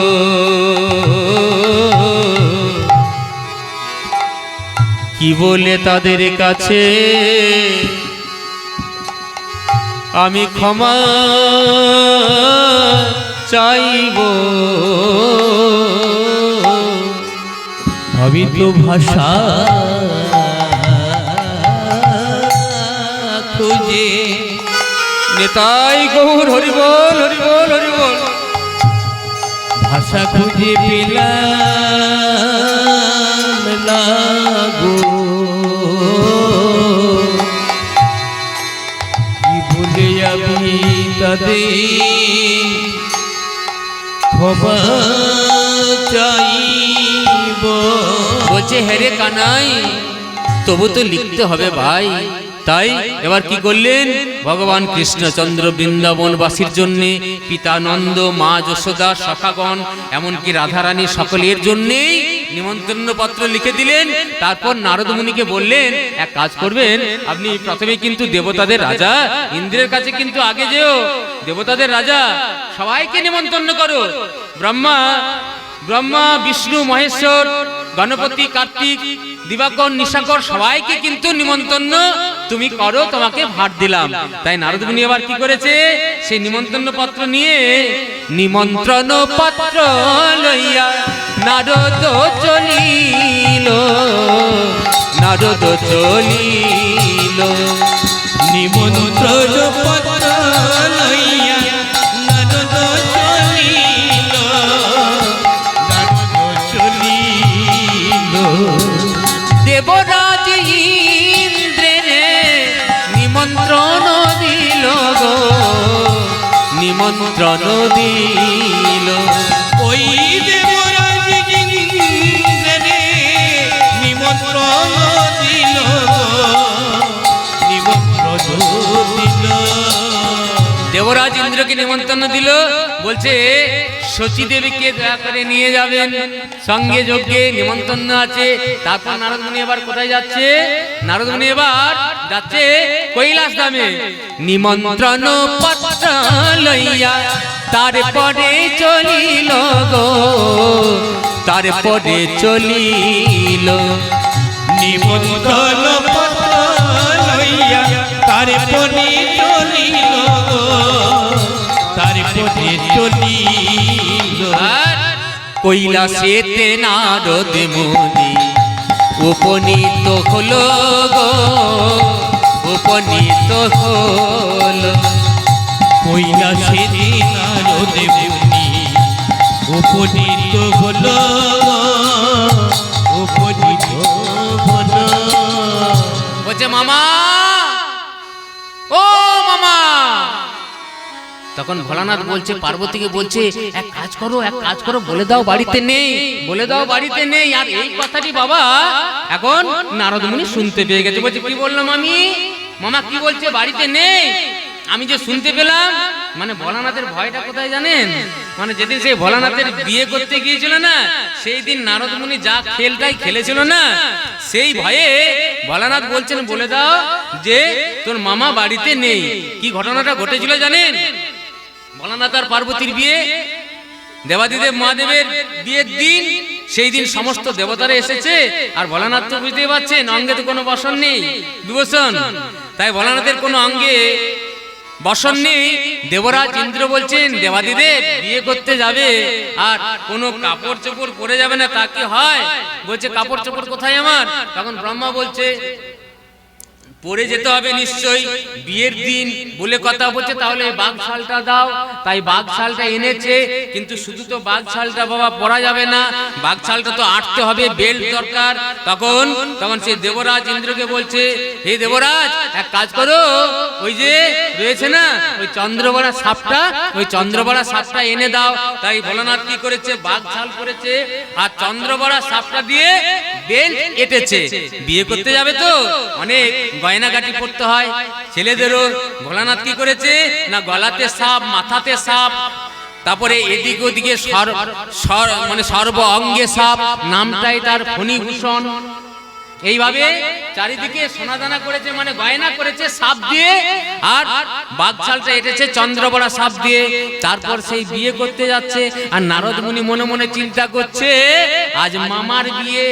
কি বলে তাদের কাছে আমি ক্ষমা চাইব? আমি তো ভাষা খুঁজে, নেতাই গৌর হরিবল হরিবল হরিবল, ভাষা খুঁজে পেলাম না গো, কি বলে আমি তাদের ক্ষমা চাইব? বলছে, হেরে কানাই, তবু তো লিখতে হবে ভাই। তাই এবার কি করলেন? ভগবান কৃষ্ণচন্দ্র বৃন্দাবনবাসীর জন্য, পিতানন্দ, মা যশোদা, সখাগণ, এমনকি রাধারানী সকলের জন্যেই নিমন্ত্রণ পত্র লিখে দিলেন। তারপর নারদ মুনিকে বললেন, এক কাজ করবেন, আপনি প্রথমে কিন্তু দেবতাদের রাজা ইন্দ্রের কাছে কিন্তু আগে যেও, দেবতাদের রাজা সবাইকে নিমন্ত্রণ করো। ব্রহ্মা, বিষ্ণু, মহেশ্বর, গণপতি, কার্তিক, দিবাকর, নিশাকর সবাইকে কিন্তু নিমন্ত্রণ তুমি করো, তোমাকে ভাট দিলাম। তাই নারদ মুনি এবার কি করেছে? সেই নিমন্ত্রণ পত্র নিয়ে, নিমন্ত্রণ পত্র লইয়া নারদ চলিল, নারদ চলিল, নিমন্ত্রণ পত্র লইয়া নারদ চলিল, নারদ চলিল, দেবরাজ ইন্দ্রের নিমন্ত্রণ দিল গো, নিমন্ত্রণ দিল।
ওই দেবরাজ ইন্দ্রের নিমন্ত্রণ দিল, নিমন্ত্রণ দিল।
দেবরাজ ইন্দ্রকে নিমন্ত্রণ দিল, বলছে শচী দেবীকে দয়া করে নিয়ে যাবেন, সঙ্গে যজ্ঞে নিমন্ত্রণ আছে। তারপর নারদ মুনি এবার কোথায় যাচ্ছে? নারদ মুনি এবার যাচ্ছে কৈলাস ধামে। নিমন্ত্রণ পত্র লইয়া তারপরে চলিল গো, তারপরে চলিল,
নিমন্ত্রণ পত্র লইয়া তারপরে চলিল, তারপরে চলিল।
কৈলাসেতে নারদ মুনি উপনীত হলো গো, উপনীত হলো।
কইলা সেদিন নারদ মুনি উপনীত হলো, উপনীত হলো।
বলছে মামা, ও মামা। তখন ভোলানাথ বলছে, পার্বতীকে বলছে, এক কাজ করো, বলে দাও বাড়িতে নেই, বলে দাও বাড়িতে নেই। আর এই কথাটি বাবা এখন নারদ মুনি শুনতে পেয়ে গেছে। বলছে, কি বললো মামি? মামা কি বলছে? বাড়িতে নেই। আমি যে শুনতে পেলাম, মানে ভোলানাথের ভয়টা কোথায় জানেন? মানে যেদিন সেই ভোলানাথের বিয়ে করতে গিয়েছিল না, সেই দিন নারদ মুনি যা খেলটাই খেলেছিল না, সেই ভয়ে ভোলানাথ বলছেন, বলে দাও যে তোর মামা বাড়িতে নেই। কি ঘটনাটা ঘটেছিল জানেন? ভোলানাথ আর পার্বতীর বিয়ে, দেবাদিদেব মহাদেবের বিয়ের দিন, সেই দিন সমস্ত দেবতারা এসেছে। আর ভোলানাথ তো বুঝতেই পারছেন, অঙ্গে তো কোনো বসন নেই, দুবসন। তাই ভোলানাথের কোনো অঙ্গে বসন নেই। দেবরাজ ইন্দ্র বলছেন, দেবাদিদেব বিয়ে করতে যাবে আর কোনো কাপড় চোপড় পরে যাবে না, তা কি হয়? বলছে, কাপড় চোপড় কোথায় আমার? তখন ব্রহ্মা বলছে, পরে যেতে হবে নিশ্চয়ই, বিয়ের দিন বলে কথা। বলছে, তাহলে বাঘশালটা দাও। তাই বাঘশালটা এনেছে, কিন্তু শুধু তো বাঘশালটা বাবা পরা যাবে না, বাঘশালটা তো আটতে হবে, বেল্ট দরকার। তখন সেই দেবরাজ ইন্দ্রকে বলছে, হে দেবরাজ, এক কাজ করো, ওই যে রয়েছে না ওই চন্দ্রবড়া সাপটা, ওই চন্দ্রবড়া সাপটা এনে দাও। তাই ভোলানাথ কি করেছে? বাঘশাল করেছে আর চন্দ্রবড়া সাপটা দিয়ে বেল্ট এঁটেছে। বিয়ে করতে যাবে তো অনেক গয়নাগাটি পড়তে হয় ছেলেদেরও। ভোলানাথ কি করেছে না, গলাতে সাপ, মাথাতে সাপ, তারপরে এদিক ওদিকে মানে সর্ব অঙ্গে সাপ, নামটাই তার ফণিভূষণ। এইভাবে চারিদিকে সোনাদানা করেছে, মানে গয়না করেছে সাপ দিয়ে, আর বাঘশালটা এঁটেছে চন্দ্রবড়া সাপ দিয়ে। তারপর সেই বিয়ে করতে যাচ্ছে। আর নারদ মুনি মনে মনে চিন্তা করছে, আজ মামার বিয়ে,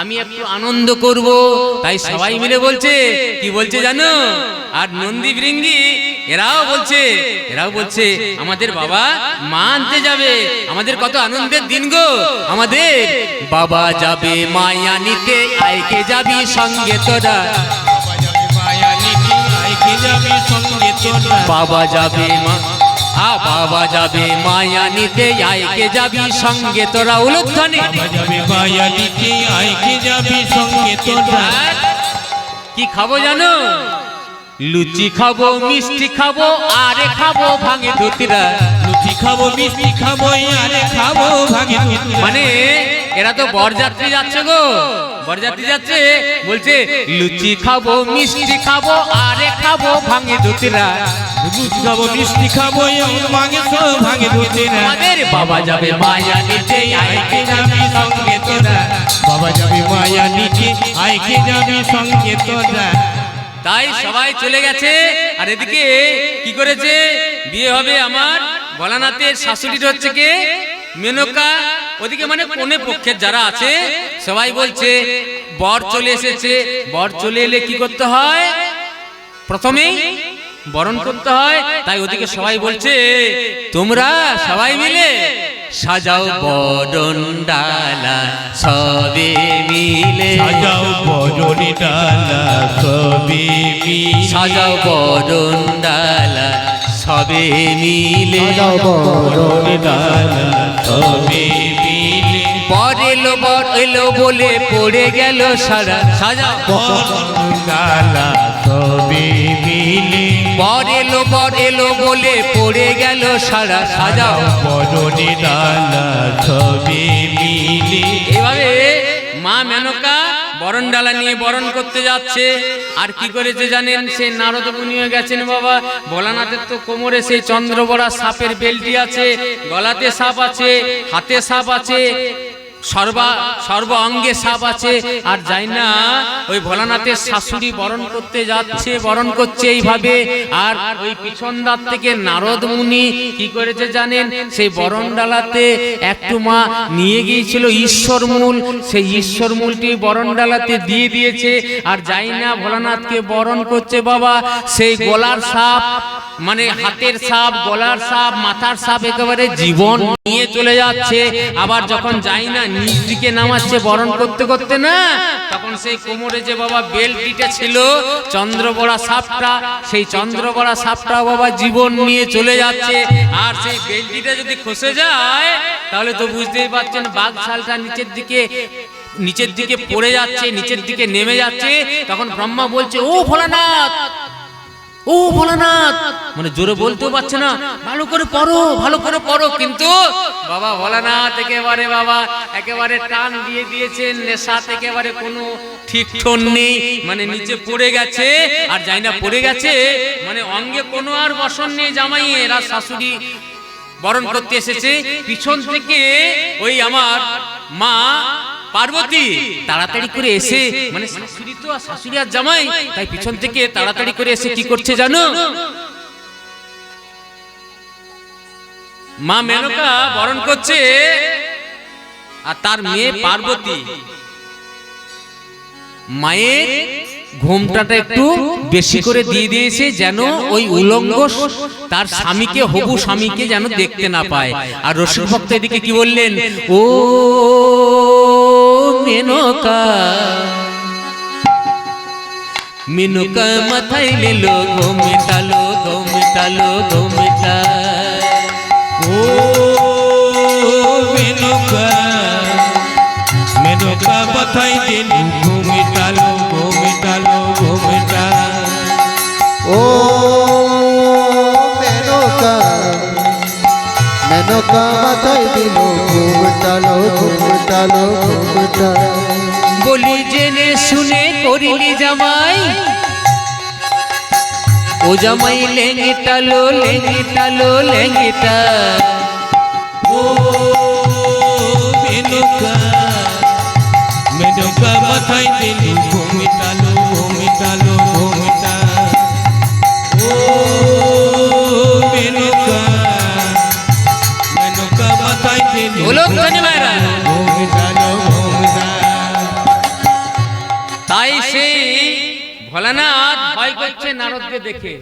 আমি একটু আনন্দ করব। তাই সবাই মিলে বলছে, কি বলছে জানো? আর নন্দী ভৃঙ্গি এরাও বলছে আমাদের বাবা মা আনতে যাবে, আমাদের কত আনন্দের দিন গো আমাদের। বাবা যাবে মায়া নিতে, আইকে যাবি সঙ্গে তোরা। বাবা যাবে বাবা যাবে মায়া নিতে, আইকে যাবি সঙ্গে তোরা। উলুধ্বনি,
বাবা যাবে মায়া নিতে, আইকে যাবি সঙ্গে তোরা।
কি খাবো জানো? লুচি খাবো, মিষ্টি খাবো, আরে খাবো ভাঙে ধুতিরা।
লুচি খাবো, মিষ্টি খাবো, আরে খাবো ভাঙে ধুতিরা।
মানে এরা তো বরযাত্রী যাচ্ছে গো, বরযাত্রী যাচ্ছে, বলছে লুচি খাবো, মিষ্টি খাবো, আরে খাবো ভাঙে ধুতিরা।
লুচি খাবো, মিষ্টি খাবো, ভাঙে সব ভাঙে ধুতিরা।
আমাদের বাবা যাবে মায়া নিতে,
আইকে যাবি সঙ্গে তোরা। বাবা যাবে মায়া নিতে, আইকে যাবি সঙ্গে তোরা।
তাই সবাই চলে গেছে। আর এদিকে কি করেছে? বিয়ে হবে আমার ভোলানাথের শাশুড়ির হচ্ছে কে? মেনকা। ওদিকে মানে কোনে পক্ষের যারা আছে সবাই বলছে বর চলে এসেছে। বর চলে এলে কি করতে হয়? প্রথমেই বরণ করতে হয়। তাই ওদিকে সবাই বলছে, তোমরা সবাই মিলে সাজাও বরণ ডালা সবে মিলে।
সাজাও বরণ ডালা সবে মিলে।
সাজাও বরণ ডালা সবে মিলে।
সাজাও বরণ
ডালা সবে মিলে।
বর এলো বলে পড়ে গেল সারা। সাজাও
বরণ ডালা সবে মিলে।
বর এলো বলে পড়ে গেল সারা। সাজাও
বরণ ডালা সবে মিলে।
এভাবে মা মেনকা বরণ ডালা নিয়ে বরণ করতে যাচ্ছে। আর কি করেছে জানেন? সে নারদ মুনিও গেছেন বাবা। ভোলানাথের তো কোমরে সেই চন্দ্রবড়া সাপের বেল্টি আছে, গলাতে সাপ আছে, হাতে সাপ আছে, সর্ব অঙ্গে সাপ আছে। আর যাই না ওই ভোলানাথের শাশুড়ি বরণ করতে যাচ্ছে, বরণ করছে এইভাবে। আর ওই পিছন দাঁত থেকে নারদ মুনি কি করেছে জানেন? সেই বরণ ডালাতে একটু মা নিয়ে গিয়েছিল ঈশ্বরমূল, সেই ঈশ্বরমূলটি বরণ ডালাতে দিয়ে দিয়েছে। আর যাই না ভোলানাথকে বরণ করছে বাবা, সেই গলার সাপ, মানে হাতের সাপ, গলার সাপ, মাথার সাপ একেবারে জীবন নিয়ে চলে যাচ্ছে। আবার যখন যাই না নিচ দিকে নামাচ্ছে বরণ করতে করতে না, তখন সেই কোমরে যে বাবা বেল্টটা ছিল চন্দ্রবড়া সাপটা, সেই চন্দ্রবড়া সাপটা বাবা জীবন নিয়ে চলে যাচ্ছে। আর সেই বেল্টটা যদি খসে যায় তাহলে তো বুঝতেই পারছেন বাঘ ছালটা নিচের দিকে পড়ে যাচ্ছে, নিচের দিকে নেমে যাচ্ছে। তখন ব্রহ্মা বলছে, ও ভোলানাথ, ও ভোলানাথ, মানে জোরে বলতেও পারছে না, ভালো করে পড়ো, ভালো করে পড়ো। কিন্তু বাবা ভোলানাথ একেবারে টান দিয়ে দিয়েছেন, নেশাতে একেবারে কোনো ঠিক ঠন নেই, মানে নিচে পড়ে গেছে। আর যাই না পড়ে গেছে, মানে অঙ্গে কোনো আর বসন নেই। জামাইয়ের আর শাশুড়ি বরণ করতে এসেছে, পিছন থেকে ওই আমার মা পার্বতী তাড়াতাড়ি করে এসে, মানে শাশুড়ি তো আর শাশুড়ি আর জামাই, তাই পিছন থেকে তাড়াতাড়ি করে এসে কি করছে জানো? মা মেনকা বরণ করছে, আর তার মেয়ে পার্বতী মায়ের ঘোমটাটা একটু বেশি করে দিয়ে দিয়েছে, যেন ওই উলঙ্গ তার স্বামীকে, হবু স্বামীকে যেন দেখতে না পায়। আর রসিক ভক্ত এদিকে কি বললেন, ও মেনকা, মেনকা মাথায় নিলো ঘোমটালো, ঘোমটালো, ঘোমটা।
ও মেনকা, মেনকা মাথায় দিল ঘুমিটালো, ঘুমিটালো, ঘুমিটা।
ও মেনকা, মেনকা মাথায় দিল ঘুমটালো, ঘুমটালো, ঘুমটা।
বলি জেনে শুনে করিলি জামাই, ও জামাই লেঙ্গিটালো, লেঙ্গিটালো, লেঙ্গিটা।
ও মেনকা, মেনকা মাথায় দিল ঘুমিটালো, ঘুমিটালো, ঘুমিটা। ও মেনকা, মেনকা মাথায় দিল
গোলকধানী মায়েরা।
ঘুমিটালো, ঘুমিটা।
তাই সেই ভোলানাথ ভয় করছে নারদকে দেখে,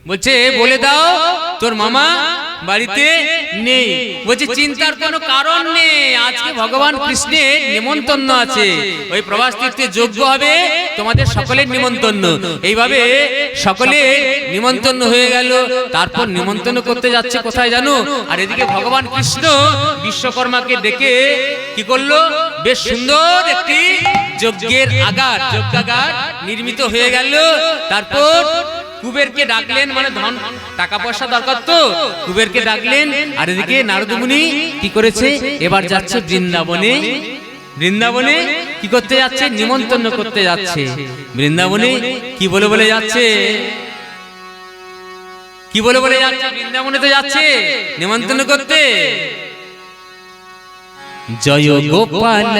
বলছে বলে দাও তোর মামা বাড়িতে নেই। বলছে চিন্তার কোনো কারণ নেই, আজকে ভগবান কৃষ্ণের নিমন্ত্রণ আছে, ওই প্রভাস তীর্থে যজ্ঞ হবে, তোমাদের সকলের নিমন্ত্রণ। এইভাবে সকলের নিমন্ত্রণ হয়ে গেল। তারপর নিমন্ত্রণ করতে যাচ্ছে কোথায় জানো? আর এদিকে ভগবান কৃষ্ণ বিশ্বকর্মাকে ডেকে কি করলো, বেশ সুন্দর একটি যজ্ঞের আগার, যজ্ঞাগার নির্মিত হয়ে গেল। তারপর কুবেরকে ডাকলেন, মানে ধন টাকা পয়সা দরকার তো, কুবেরকে ডাকলেন। আর এদিকে নারদ মুনি কি করেছে, এবার যাচ্ছে বৃন্দাবনে। বৃন্দাবনে কি করতে যাচ্ছে, নিমন্ত্রণ করতে যাচ্ছে। বৃন্দাবনে কি বলে বলে যাচ্ছে, কি বলে বলে যাচ্ছে, বৃন্দাবনে তো যাচ্ছে নিমন্ত্রণ করতে। জয় গোপাল,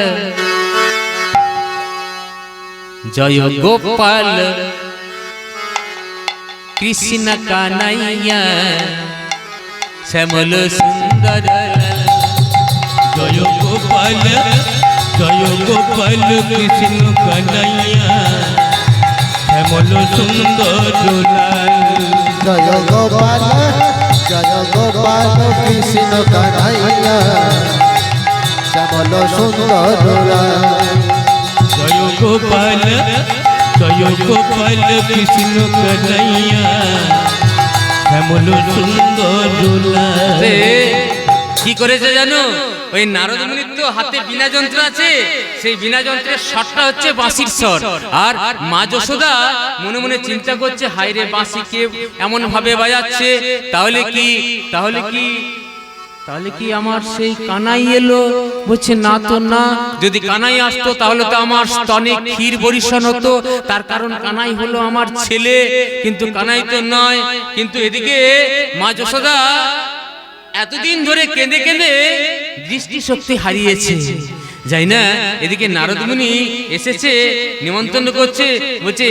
জয় গোপাল কৃষ্ণ কানাইয়া, শ্যামল সুন্দর।
জয় গোপাল, জয় গোপাল কৃষ্ণ কানাইয়া, শ্যামল সুন্দর লাল।
জয় গোপাল, জয় গোপাল কৃষ্ণ কানাইয়া, শ্যামল সুন্দর লাল।
জয় গোপাল, জয় গোপাল কৃষ্ণ কানাইয়া, শ্যামল সুন্দর লাল।
কি করেছে জানো, ওই নারদ মুনির তো হাতে বীণা যন্ত্র আছে, সেই বীণা যন্ত্রের স্বরটা হচ্ছে বাঁশির স্বর। আর মা যশোদা মনে মনে চিন্তা করছে, হায় রে বাঁশি কে এমন ভাবে বাজাচ্ছে, তাহলে কি, তাহলে কি, তাহলে কি আমার সেই কানাই এলো? বলছে না তো না, যদি কানাই আসতো তাহলে তো আমার স্তনে ক্ষীর বরিশন হতো, তার কারণ কানাই হলো আমার ছেলে, কিন্তু কানাই তো নয়। কিন্তু এদিকে মা যশোদা এতদিন ধরে কেঁদে কেঁদে দৃষ্টি শক্তি হারিয়েছে, যাই না। এদিকে নারদ মুনি এসেছে, নিমন্ত্রণ করছে, বলছে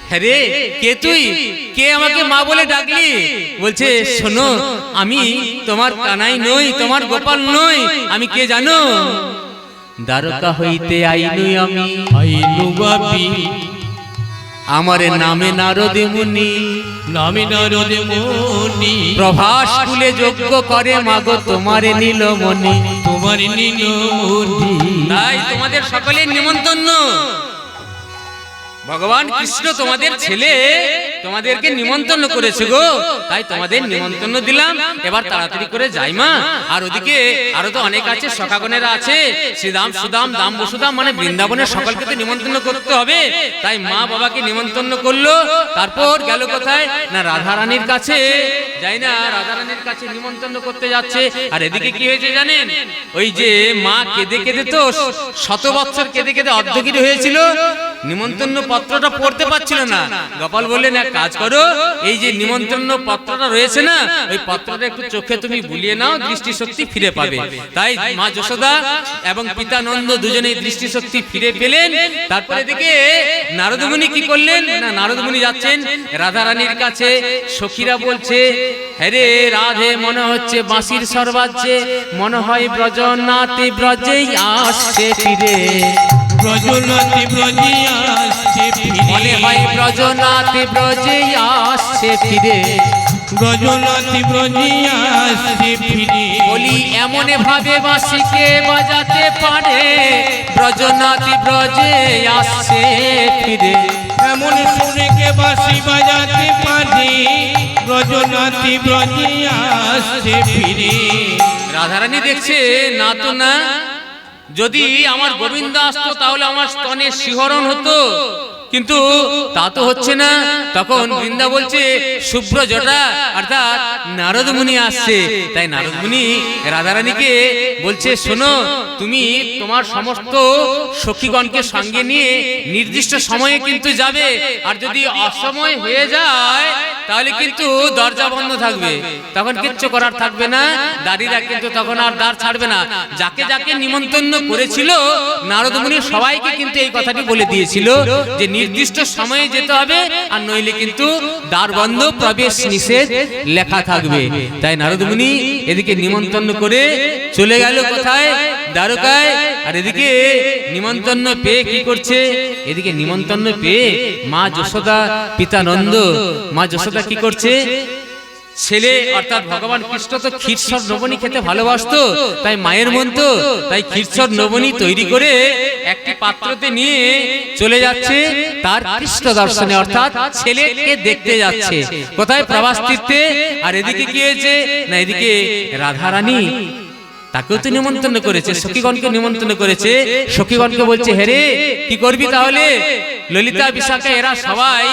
হ্যাঁ রে, কে তুই, কে আমাকে মা বলে ডাকলি? বলছে শোনো, আমি তোমার কানাই নই, তোমার গোপাল নই, আমি কে জানো? দ্বারকা হইতে আইনু আমি,
আইনু বাপি,
আমার নামে নারদ মুনি,
নামে নারদ মুনি।
প্রভাস কুলে যজ্ঞ করে মাগো তোমারে নীলমণি।
তোমার নীল মূর্তি।
তাই তোমাদের সকলের নিমন্ত্রণ। ভগবান কৃষ্ণ তোমাদের ছেলে, তোমাদেরকে নিমন্ত্রণ করেছে গো, তাই তোমাদের নিমন্ত্রণ দিলাম। এবার তাড়াতাড়ি করে যাই মা। আর ওদিকে আরো তো অনেক আছে, সখাগণেরা আছে, শ্রীদাম সুদাম দাম বসুদাম, মানে বৃন্দাবনের সকলকে তো নিমন্ত্রণ করতে হবে। তাই মা বাবাকে নিমন্ত্রণ করলো, তারপর গেল কোথায় না রাধারানীর কাছে। যাই না, রাধারানীর কাছে নিমন্ত্রণ করতে যাচ্ছে। আর এদিকে কি হয়েছে জানেন, ওই যে মা কেঁদে কেঁদে তো 100 বছর কেঁদে কেঁদে অর্ধগিরি হয়েছিল, নিমন্ত্রণ পত্রটা পড়তে পারছিল না। গোপাল বললেন এক কাজ করো, এই যে নিমন্ত্রণ পত্রটা রয়েছে না, ওই পত্রটা একটু চোখে তুমি বুলিয়ে নাও, দৃষ্টিশক্তি ফিরে পাবে। তাই মা যশোদা এবং পিতা নন্দ দুজনেই দৃষ্টিশক্তি ফিরে পেলেন। তারপরে দেখে নারদ মুনি কি করলেন না, নারদ মুনি যাচ্ছেন রাধারানীর কাছে। সখীরা বলছে, হ্যারে রাধে, মনে হচ্ছে বাঁশির স্বর বাজছে, মনে হয় ব্রজনাথে ব্রজেই আসছে ফিরে।
ব্রজনাথে ব্রজে আসছে ফিরে,
মনে হয় ব্রজনাথে ব্রজেই আসছে ফিরে।
ব্রজনাথে ব্রজে আসছে ফিরে।
বলি এমন ভাবে বাঁশিকে বাজাতে পারে, ব্রজনাথে ব্রজে আসছে ফিরে।
এমন সুরে কে বাঁশি বাজাতে পারে, ব্রজনাথে ব্রজে আসছে ফিরে।
রাধারানী দেখছে না তো না, যদি আমার গোবিন্দ আসতো তাহলে আমার স্তনে শিহরণ হতো, কিন্তু তা তো হচ্ছে না। তখন বৃন্দা বলছে শুভ্র জটা, অর্থাৎ নারদ মুনি আসছে। তাই নারদ মুনি রাধারানীকে বলছে, শোনো, তুমি তোমার সমস্ত সখীগণকে সঙ্গে নিয়ে নির্দিষ্ট সময়ে কিন্তু যাবে, আর যদি অসময় হয়ে যায় তাহলে কিন্তু দরজা বন্ধ থাকবে, তখন কিচ্ছু করার থাকবে না, দাঁড়িরা কিন্তু তখন আর দ্বার ছাড়বে না। যাকে যাকে নিমন্ত্রণ করেছিল নারদ মুনি সবাইকে কিন্তু এই কথাটি বলে দিয়েছিল যে নির্দিষ্ট সময়ে যেতে হবে, আর নইলে কিন্তু দ্বার বন্ধ, প্রবেশ নিষেধ লেখা থাকবে। তাই নারদ মুনি এদিকে নিমন্ত্রণ করে চলে গেল কোথায়, দ্বারকায়। আর এদিকে নিমন্ত্রণ পেয়ে কি করছে, এদিকে নিমন্ত্রণ পেয়ে মা যশোদা পিতা নন্দ, মা যশোদা কি করছে, ছেলে অর্থাৎ ভগবান কৃষ্ণ তো ক্ষীরসর নবনী খেতে ভালোবাসতো, তাই মায়ের মন তো, তাই ক্ষীরসর নবনী তৈরি করে একটি পাত্রতে নিয়ে চলে যাচ্ছে তার কৃষ্ণ দর্শনে, অর্থাৎ ছেলেকে দেখতে যাচ্ছে কোথায়, প্রবাস তীর্থে। আর এদিকে কি হয়েছে না, এদিকে রাধারানী তাকেও তো নিমন্ত্রণ করেছে, সখীগণকে নিমন্ত্রণ করেছে। সখীগণকে বলছে, হেরে কি করবি তাহলে, ললিতা বিশাখা এরা সবাই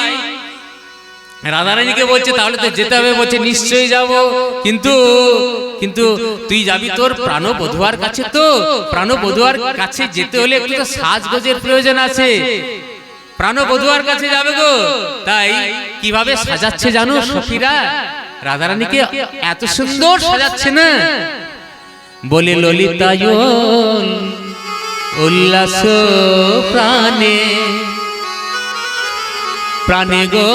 রাধারানীকে বলছে তাহলে তো যেতে হবে, বলছে নিশ্চয়ই যাব, কিন্তু কিন্তু তুই যাবি তোর প্রাণবধূয়ার কাছে, তো প্রাণবধূয়ার কাছে যেতে হলে একটু তো সাজগোজের প্রয়োজন আছে, প্রাণবধূয়ার কাছে যাবে গো। তাই কিভাবে সাজাচ্ছে জানো সখীরা, রাধারানীকে এত সুন্দর সাজাচ্ছে না, বলে ললিতায়ন উল্লাস প্রাণে প্রাণে গো,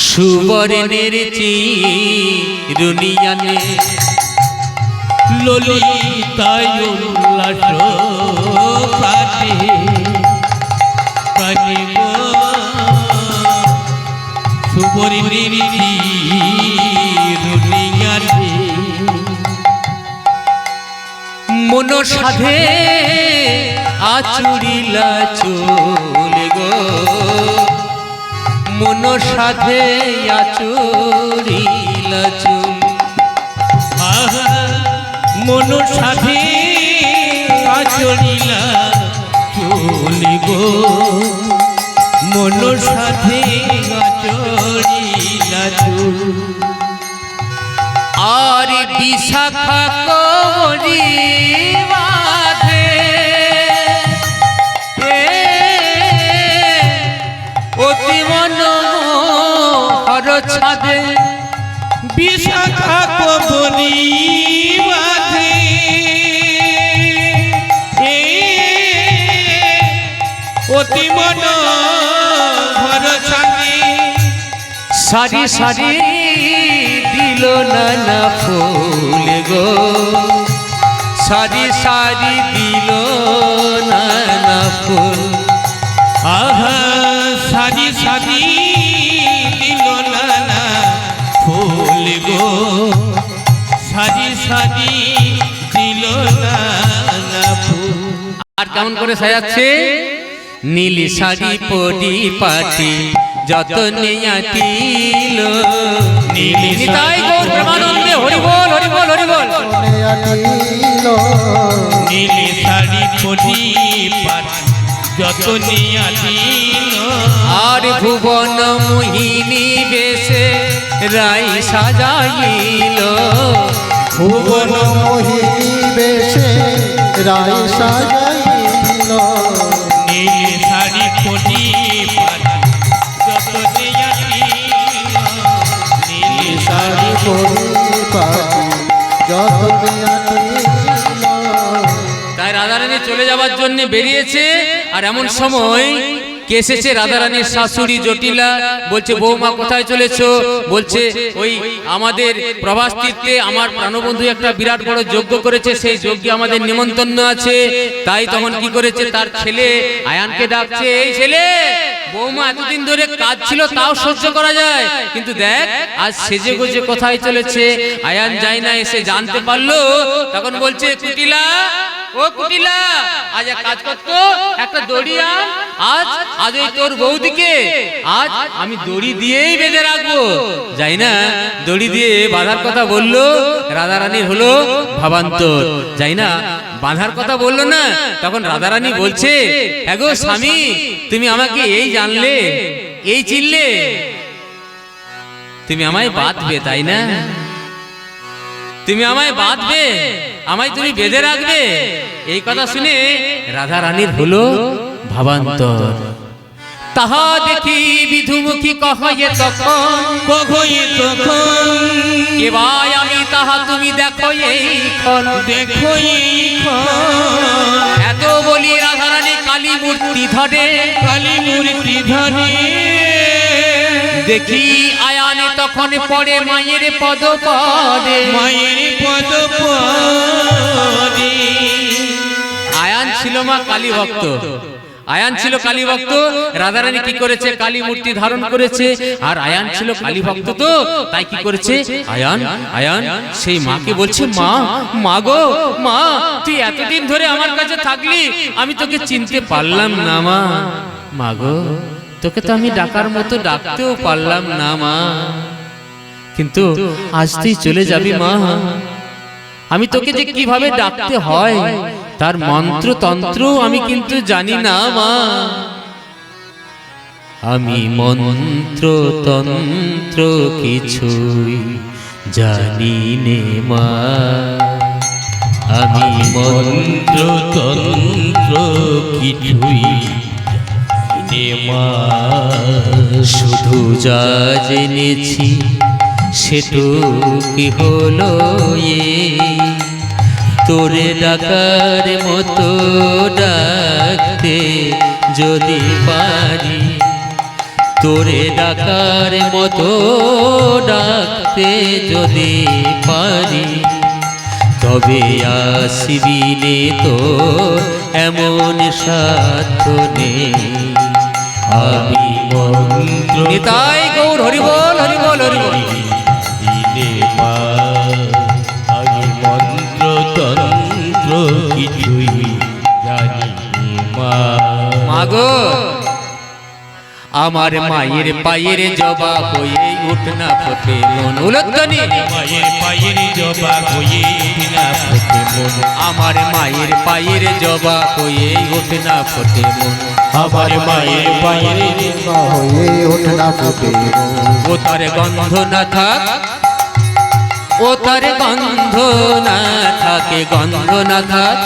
সুবর্ণের চিরুনিয়ানে
ললিতায় উল্লাস প্রাণে প্রাণে গো, সুবর্ণের চিরুনিয়ানে।
মন সাধে আচুরিলা চুল গো, মন সাধে আচুরিলা চুল।
মন সাধে আচরিলা চুল গো, মন সাধে আচরিলা চুল।
আর বিশাখা করি বাঁধে, অতি মনোহর ছাদে,
বিশাখা কবরি বাঁধে, অতি মনোহর ছাদে।
সারি সারি দিল নানা ফুল গো, সারি সারি দিল নানা ফুল।
আহা সারি সারি দিল নানা ফুল গো, সারি সারি
আর কেমন করে সাজাচ্ছে, নীল শাড়ি পরিপাটি যতনে আটিল, নিতাই গৌর প্রেমানন্দে হরি বল হরি বল হরি বল।
মনে আটিল
নীল শাড়ি পরি পাটি যতনে আটিল,
আর ভুবন মোহিনী বেশে রাই সাজাইল,
ভুবন মোহিনী বেশে রায় সাজাইল,
নীল শাড়ি পরি পাটি যতনে আটিল, নীল শাড়ি
পরিপাটি যতনে আটিল।
তাই রাধারানী চলে যাওয়ার জন্য বেরিয়েছে। আর এমন সময় কে এসেছে, রাধারানীর শাশুড়ি জটিলা। বলছে বৌমা কোথায় চলেছো? বলছে ওই আমাদের প্রভাস তীর্থে আমার প্রাণবন্ধু একটা বিরাট বড় যজ্ঞ করেছে, সেই যজ্ঞে আমাদের নিমন্ত্রণ আছে। তাই তখন কি করেছে, তার ছেলে আয়ানকে ডাকছে, এই ছেলে, বৌমা এতদিন ধরে কাজ ছিল তাও সহ্য করা যায়, কিন্তু দেখ আজ সেজে গুজে কোথায় চলেছে। আয়ান যায় না, এসে জানতে পারলো। তখন বলছে কুটিলা, ও কুটিলা, আজ এক কাজ করতো, একটা দড়ি আন, আজ ওই তোর বৌদিকে আজ আমি দড়ি দিয়েই বেঁধে রাখবো। যাই না, দড়ি দিয়ে বাঁধার কথা বললো, রাধারানীর হলো ভাবান্তর। যাই না, বাঁধার কথা বললো না। তখন রাধারানী বলছে, এগো স্বামী, তুমি আমাকে এই জানলে, এই চিনলে, তুমি আমায় বাঁধবে তাই না? তুমি আমায় বাঁধবে, আমায় তুমি বেঁধে রাখবে। এই কথা শুনে রাধারানীর হলো ভাবান্তর। তাহা দেখি বিধুমুখী কহয়ে তখন,
কখই তখন,
কে ভাই আমি তাহা তুমি দেখো এইক্ষণ,
দেখো এইক্ষণ,
এত বলি রাধারানী কালী মূর্তি ধরে,
কালী মূর্তি ধরে,
দেখি আয়ানে তখন পড়ে মায়ের পদ পদে,
মায়ের পদ পদে।
আয়ান ছিল মা কালী ভক্ত, আয়ান ছিল কালী ভক্ত। রাধারানী কি করেছে, কালী মূর্তি ধারণ করেছে। আর আয়ান ছিল কালী ভক্ত, তো তাই কি করেছে, আয়ান আয়ান সেই মাকে বলছে, মা, মা গো মা, তুই এতদিন ধরে আমার কাছে থাকলি, আমি তোকে চিনতে পারলাম না মা। মা গো, তোকে তো আমি ডাকার মতো ডাকতেও পারলাম না মা, কিন্তু আজ তুই চলে যাবি মা। আমি তোকে যে কিভাবে ডাকতে হয় তার মন্ত্র তন্ত্র আমি কিন্তু জানি না মা। আমি মন্ত্র তন্ত্র কিছুই জানি নে মা, আমি মন্ত্র তন্ত্র কিছুই নে মা। শুধু যা জেনেছি সেটুকি হলো তোরে ডাকার মতো ডাকতে যদি পারি, তোরে ডাকার মতো ডাকতে যদি পারি, তবে আসবি নে তো এমন সাধ্য নেই। আমি মন্ত্র নিতাই গৌর হরি বল হরি বল হরি বল।
দিলে মা, আমি মন্ত্র তন্ত্র কিছুই জানি মা।
মাগো, আমার মায়ের পায়ের জবা হয়ে উঠনা ফোটে মন। উলধ্বনি।
মায়ের পায়ের জবা হয়ে উঠনা ফোটে মন,
আমার মায়ের পায়ের জবা হয়ে উঠনা ফোটে মন।
আমার মায়ের পায়ের
জবা হয়ে ওঠনা ফোটে মন।
ও তার গন্ধ না থাক, ও তার গন্ধ না থাকে, গন্ধ না থাক,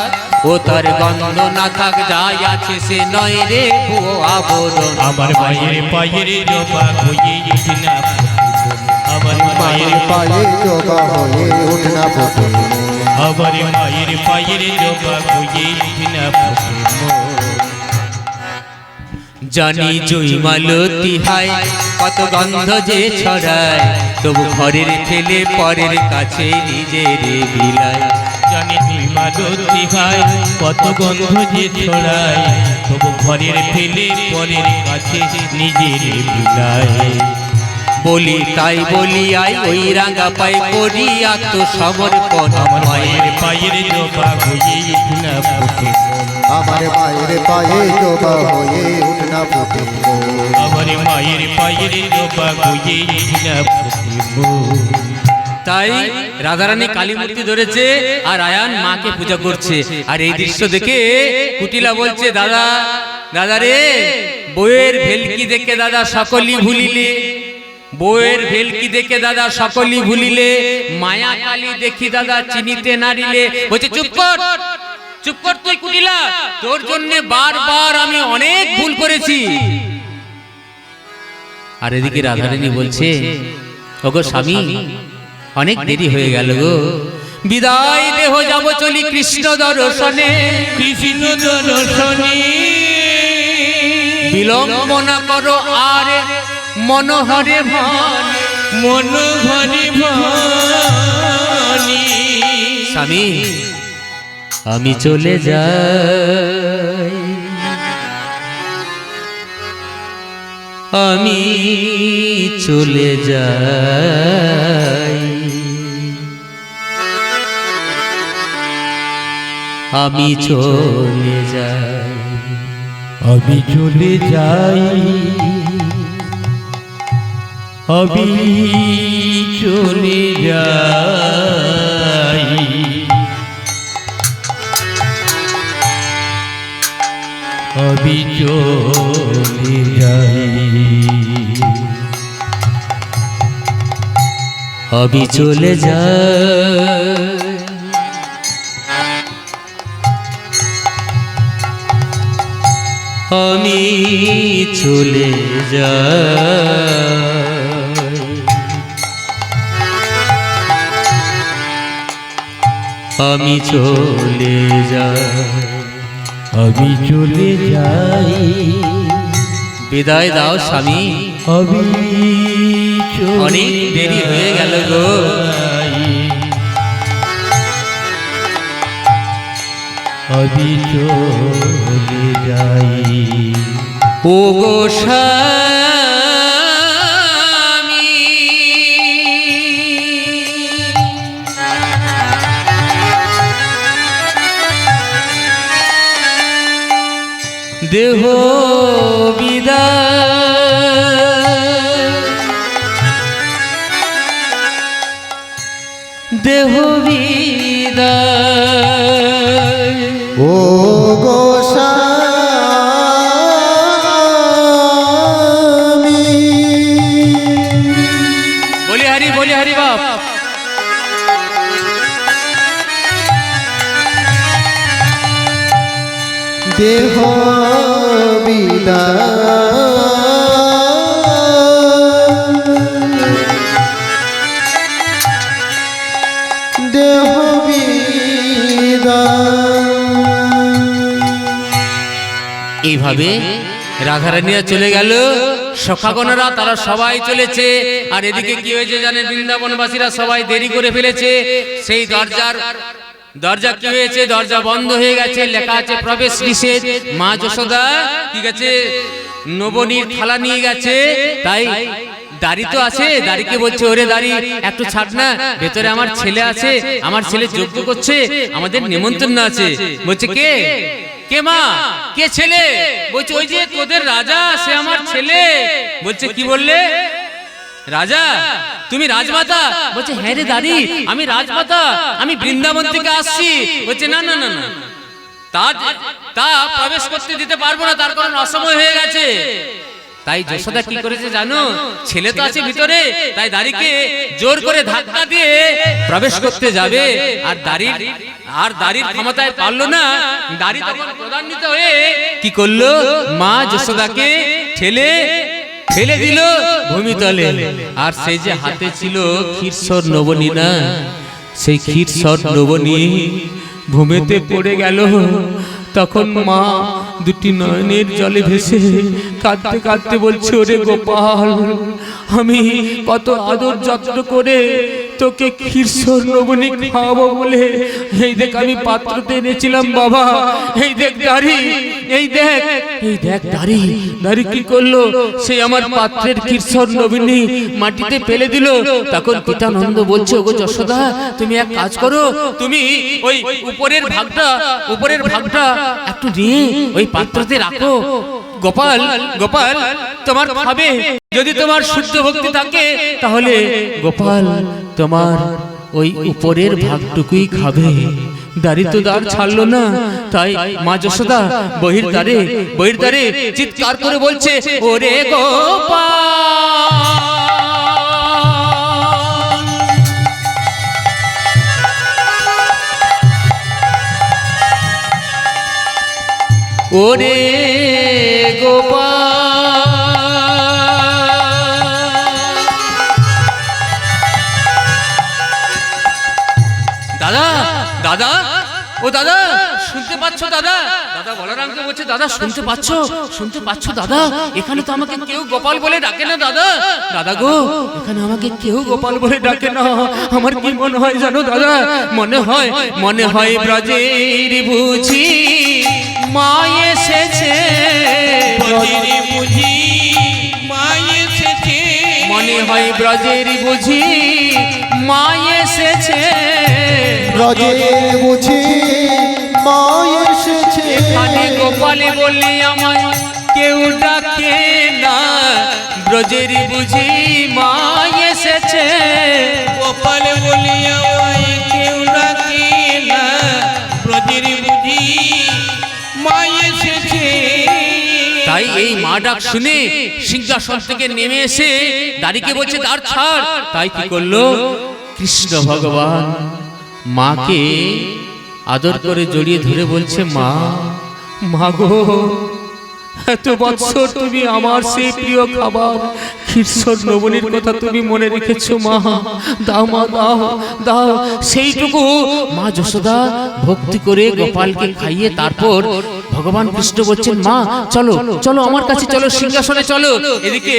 ও তার গন্ধ না থাক, যাই আছে সে নয় রে ভুয়ো আবরণ।
আমার মায়ের পায়ের জবা হয়ে উঠনা ফোটে মন, আমার
মায়ের
মায়ের
পায়ে জবা হয়ে ওঠনা ফোটে মন।
আমার মায়ের পায়ের জবা হয়ে উঠনা ফোটে মন।
জানি জয় মালতী হায় কত গন্ধ যে ছড়ায়, তবু ঘরের ঠেলে পরের কাছে নিজের বিলায়।
জানি তুই মালতী হায় কত গন্ধ যে ছড়ায়, তবু ঘরের ফেলে পরের কাছে নিজের বিলায়।
বলি তাই বলি আই ওই রাঙা পাই করি আত্মসমর্পণ।
আমার মায়ের পায়ের জবা হয়ে উঠনা ফোটে ফুটে মন।
আমার মায়ের পায়ে জবা হয়ে উঠনা ফুটে মন।
আমার মায়ের পায়ের জবা হয়ে উঠনা ফুটে মন।
তাই রাধারানী কালী মূর্তি ধরেছে আর আয়ান মাকে পূজা করছে। আর এই দৃশ্য দেখে কুটিলা বলছে, দাদা দাদা রে, বউয়ের ভেলকি দেখে দাদা সকলই ভুলিলে, বউয়ের ভেলকি দেখে দাদা সকলই ভুলিলে, মায়া কালী দেখি দাদা চিনিতে নারিলে। বলছে চুপ কর, চুপ কর তুই কুটিলা, তোর জন্য বারবার আমি অনেক ভুল করেছি। আর এদিকে রাধারানী বলছে, ওগো স্বামী, অনেক দেরি হয়ে গেল গো, বিদায় দেহ যাব চলি কৃষ্ণ দর্শনে,
কৃষ্ণ দর্শনে
বিলম্ব না করো আর মনোহরে ভান,
মনোহরে ভানি।
স্বামী আমি চলে যাই, আমি চলে যাই, আমি চলে যাই,
আমি চলে যাই, আমি চলে যাই, আমি চলে যাই,
আমি চলে যাই, আমি চলে যাই, আমি চলে যাই,
আমি চলে যাই,
বিদায় দাও স্বামী,
আমি চলে
অনেক দেরি হয়ে গেল গো,
যাই, আমি চলে যাই।
ও গো স্বামী, দেহ বিদায়, দেহ বিদায়,
ও গো স্বামী,
বলি হরি বাপ।
দেহ বিদায়, দেহ বিদায়।
এইভাবে রাধারানীরা চলে গেল, সখাগণরা তারা সবাই চলেছে। আর এদিকে কি হয়েছে জানেন, বৃন্দাবনবাসীরা সবাই দেরি করে ফেলেছে। সেই দরজা কি হয়েছে, দরজা বন্ধ হয়ে গেছে, লেখা আছে প্রবেশ নিষেধ। মা যশোদা কি গেছে, নবনীর থালা নিয়ে গেছে। তাই দাড়ি তো আছে, দাড়িকে বলছে, ওরে দাড়ি একটু ছাড় না, ভেতরে আমার ছেলে আছে, আমার ছেলে যজ্ঞ করছে, আমাদের নিমন্ত্রণ আছে। বলছে কে কে মা, কে ছেলে? বলছে ওই যে তোদের রাজা, সে আমার ছেলে। বলছে কি বললে, রাজা? তুমি রাজমাতা? বলছে হ্যাঁ রে দাদি, আমি রাজমাতা, আমি বৃন্দাবন থেকে আসছি। বলছে না না না না, তা প্রবেশ করতে দিতে পারবো না, তার কারণ অসময় হয়ে গেছে। তাই যশোদা কি করেছে জানো, ছেলে তো আছে ভিতরে, তাই দাড়িকে জোর করে ধাক্কা দিয়ে প্রবেশ করতে যাবে। আর দাড়ির ক্ষমতায় পারলো না, দাড়ি তখন প্রধান্বিত হয়ে কি করলো, মা যশোদাকে ঠেলে দিল ভূমিতলে। আর সেই যে হাতে ছিল ক্ষীরসর নবনী, না সেই ক্ষীরসর নবনী ভূমিতে পড়ে গেল। তখন মা দুটি নয়নের জলে ভেসে কাঁদতে কাঁদতে বলছে, ওরে গোপাল, আমি কত আদর যত্ন করে তোকে ক্ষীরসর লবণী খাওয়াবো বলে এই দেখ আমি পাত্রতে এনেছিলাম বাবা। এই দেখ দাড়ি, এই দেখ দাড়ি, দাড়ি কি করলো? সে আমার পাত্রের ক্ষীরসর লবণী মাটিতে ফেলে দিল। তখন পিতানন্দ বলছে, ওগো যশোদা, তুমি এক কাজ করো, তুমি ওই উপরের ভাগটা একটু নিয়ে ওই পাত্রতে রাখো। গোপাল, গোপাল তোমার খাবে। যদি তোমার শুদ্ধ ভক্তি থাকে তাহলে গোপাল তোমার ওই উপরের ভাগটুকুই খাবে। দাড়ি তো দ্বার ছাড়লো না, তাই মা যশোদা বহির দ্বারে চিৎকার করে বলছে, ওরে গোপাল, ওরে গোপাল। দাদা, দাদা, ও দাদা, শুনতে পাচ্ছ দাদা? দাদা বলরামকে বলছে, দাদা শুনতে পাচ্ছ দাদা? এখানে তো আমাকে কেউ গোপাল বলে ডাকে না দাদা। দাদা গো, এখানে আমাকে কেউ গোপাল বলে ডাকে না। আমার কি মনে হয় জানো দাদা? মনে হয় ব্রজের বুঝি মা এসেছে,
ব্রজের বুঝি মা এসেছে,
মনে হয় ব্রজের বুঝি মা এসেছে,
ব্রজের বুঝি মা এসেছে।
এখানে গোপালে বললে আমায় কেউ ডাকে না, ব্রজের বুঝি মা এসেছে।
গোপাল বলিয়া ওই কেউ ডাকে না, ব্রজের বুঝি মা এসেছে।
তাই এই মা ডাক শুনে সিংহাসন থেকে নেমে এসে দাঁড়িকে বলছে, দ্বার ছাড়। তাই কি করলো? কৃষ্ণ ভগবান মাকে আদর করে জড়িয়ে ধরে বলছে, মা, মা গো, এত বৎসর তুমি আমার সেই প্রিয় খাবার ক্ষীরসর লবণীর কথা তুমি মনে রেখেছো মা। দাও মা, দাও। সেইটুকু মা যশোদা ভক্তি করে গোপালকে খাইয়ে তারপর ভগবান কৃষ্ণ বলছেন, মা চলো চলো আমার কাছে চলো, সিংহাসনে চলো। এদিকে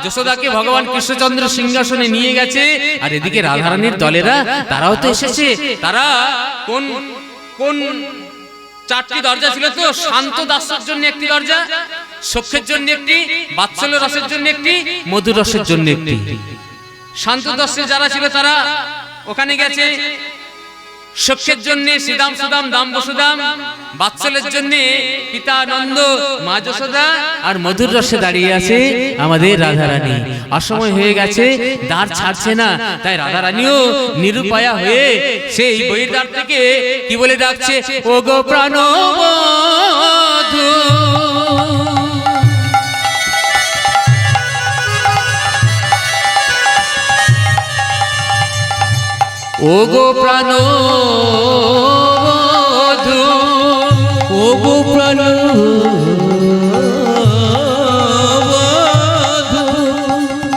যশোদাকে ভগবান কৃষ্ণচন্দ্র সিংহাসনে নিয়ে গেছে, আর এদিকে রাধারানীর দলেরা তারাও তো এসেছে। তারা কোন কোন চারটি দরজা ছিল তো? শান্ত দাসের জন্য একটি দরজা, সখ্যের জন্য একটি, বাৎসল্য রসের জন্য একটি, মধুর রসের জন্য একটি। শান্ত দাসে যারা ছিল তারা ওখানে গেছে। সখ্যের জন্য শ্রীদাম সুদাম দাম বসুদাম, বাৎসল্যের জন্য পিতা নন্দ মা যশোদা, আর মধুর রসে দাঁড়িয়ে আছে আমাদের রাধারানী। অসময় হয়ে গেছে, দ্বার ছাড়ছে না। তাই রাধারানীও নিরুপায়া হয়ে সেই বহির্দ্বার থেকে কি বলে ডাকছে, ও গো প্রাণবধূ, ও গো প্রাণবধূ,
ও গো প্রাণবধূ।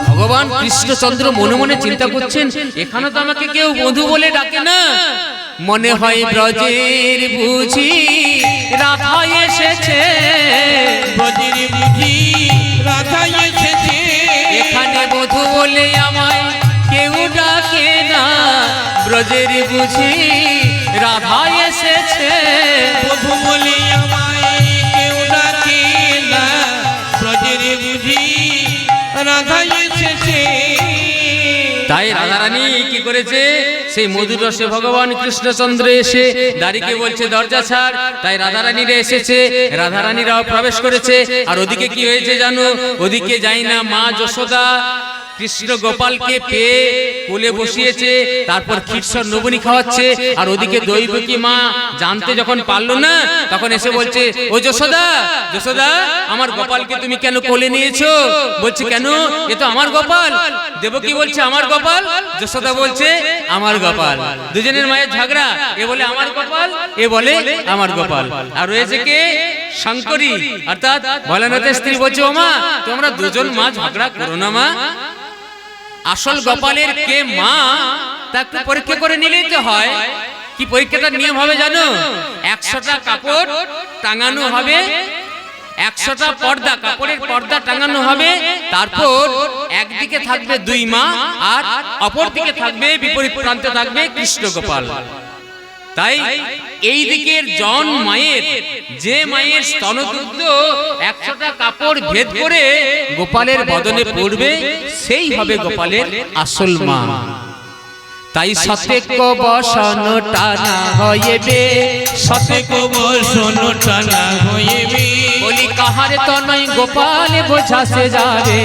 ভগবান কৃষ্ণচন্দ্র মনে মনে চিন্তা করছেন, এখানে তো আমাকে কেউ বধূ বলে ডাকে না। মনে হয় ব্রজের বুঝি রাধা এসেছে,
ব্রজের বুঝি রাধা এসেছে।
এখানে বধূ বলে আমায় কেউ ডাকে না, ব্রজের বুঝি রাধা এসেছে।
বধূ বলে আমায় কেউ ডাকে না, ব্রজের বুঝি রাধা এসেছে।
তাই রাধারানী কি করেছে, সেই মধুর রসে ভগবান কৃষ্ণচন্দ্র এসে দাঁড়িকে বলছে, দরজা ছাড়। তাই রাধারানীরা এসেছে, রাধারানীরাও প্রবেশ করেছে। আর ওদিকে কি হয়েছে জানো? ওদিকে যাই না মা যশোদা কৃষ্ণ গোপালকে পেয়ে কোলে বসিয়েছে, তারপর ক্ষীরসর লবণী খাওয়াচ্ছে। আর ওদিকে দৈবকী মা জানতে যখন পারলো না, তখন এসে বলছে, ও যশোদা, যশোদা, আমার গোপালকে তুমি কেন কোলে নিয়েছো? বলছে, কেন? এ তো আমার গোপাল। দেবকী বলছে, আমার গোপাল। যশোদা বলছে, আমার গোপাল। দুজনের মায়ের ঝগড়া, এ বলে আমার গোপাল, এ বলে আমার গোপাল। আর রয়েছে কে? শঙ্করী, অর্থাৎ ভোলানাথের স্ত্রী বলছে, ও মা, তোমরা দুজন মা ঝগড়া করো না মা। আসল গোপালের কে মা তা একটু পরীক্ষা করে নিলেই তো হয়। কি পরীক্ষাটার নিয়ম হবে জানো? 100টা কাপড় টাঙানো হবে 100টা পর্দা, কাপড়ের পর্দা টাঙানো হবে। তারপর একদিকে থাকবে 2 মা আর অপর দিকে থাকবে, বিপরীত প্রান্তে থাকবে কৃষ্ণ গোপাল। তাই এই দিকের জন মায়ের, যে মায়ের স্তনদুগ্ধ 100টা কাপড় ভেদ করে গোপালের বদনে পড়বে, সেই হবে গোপালের আসল মা। তাই সতেক বসন টানা হইবে,
সতেক বসন টানা হইবে,
বলি কাহার তনয় গোপাল বোঝাসে যাবে,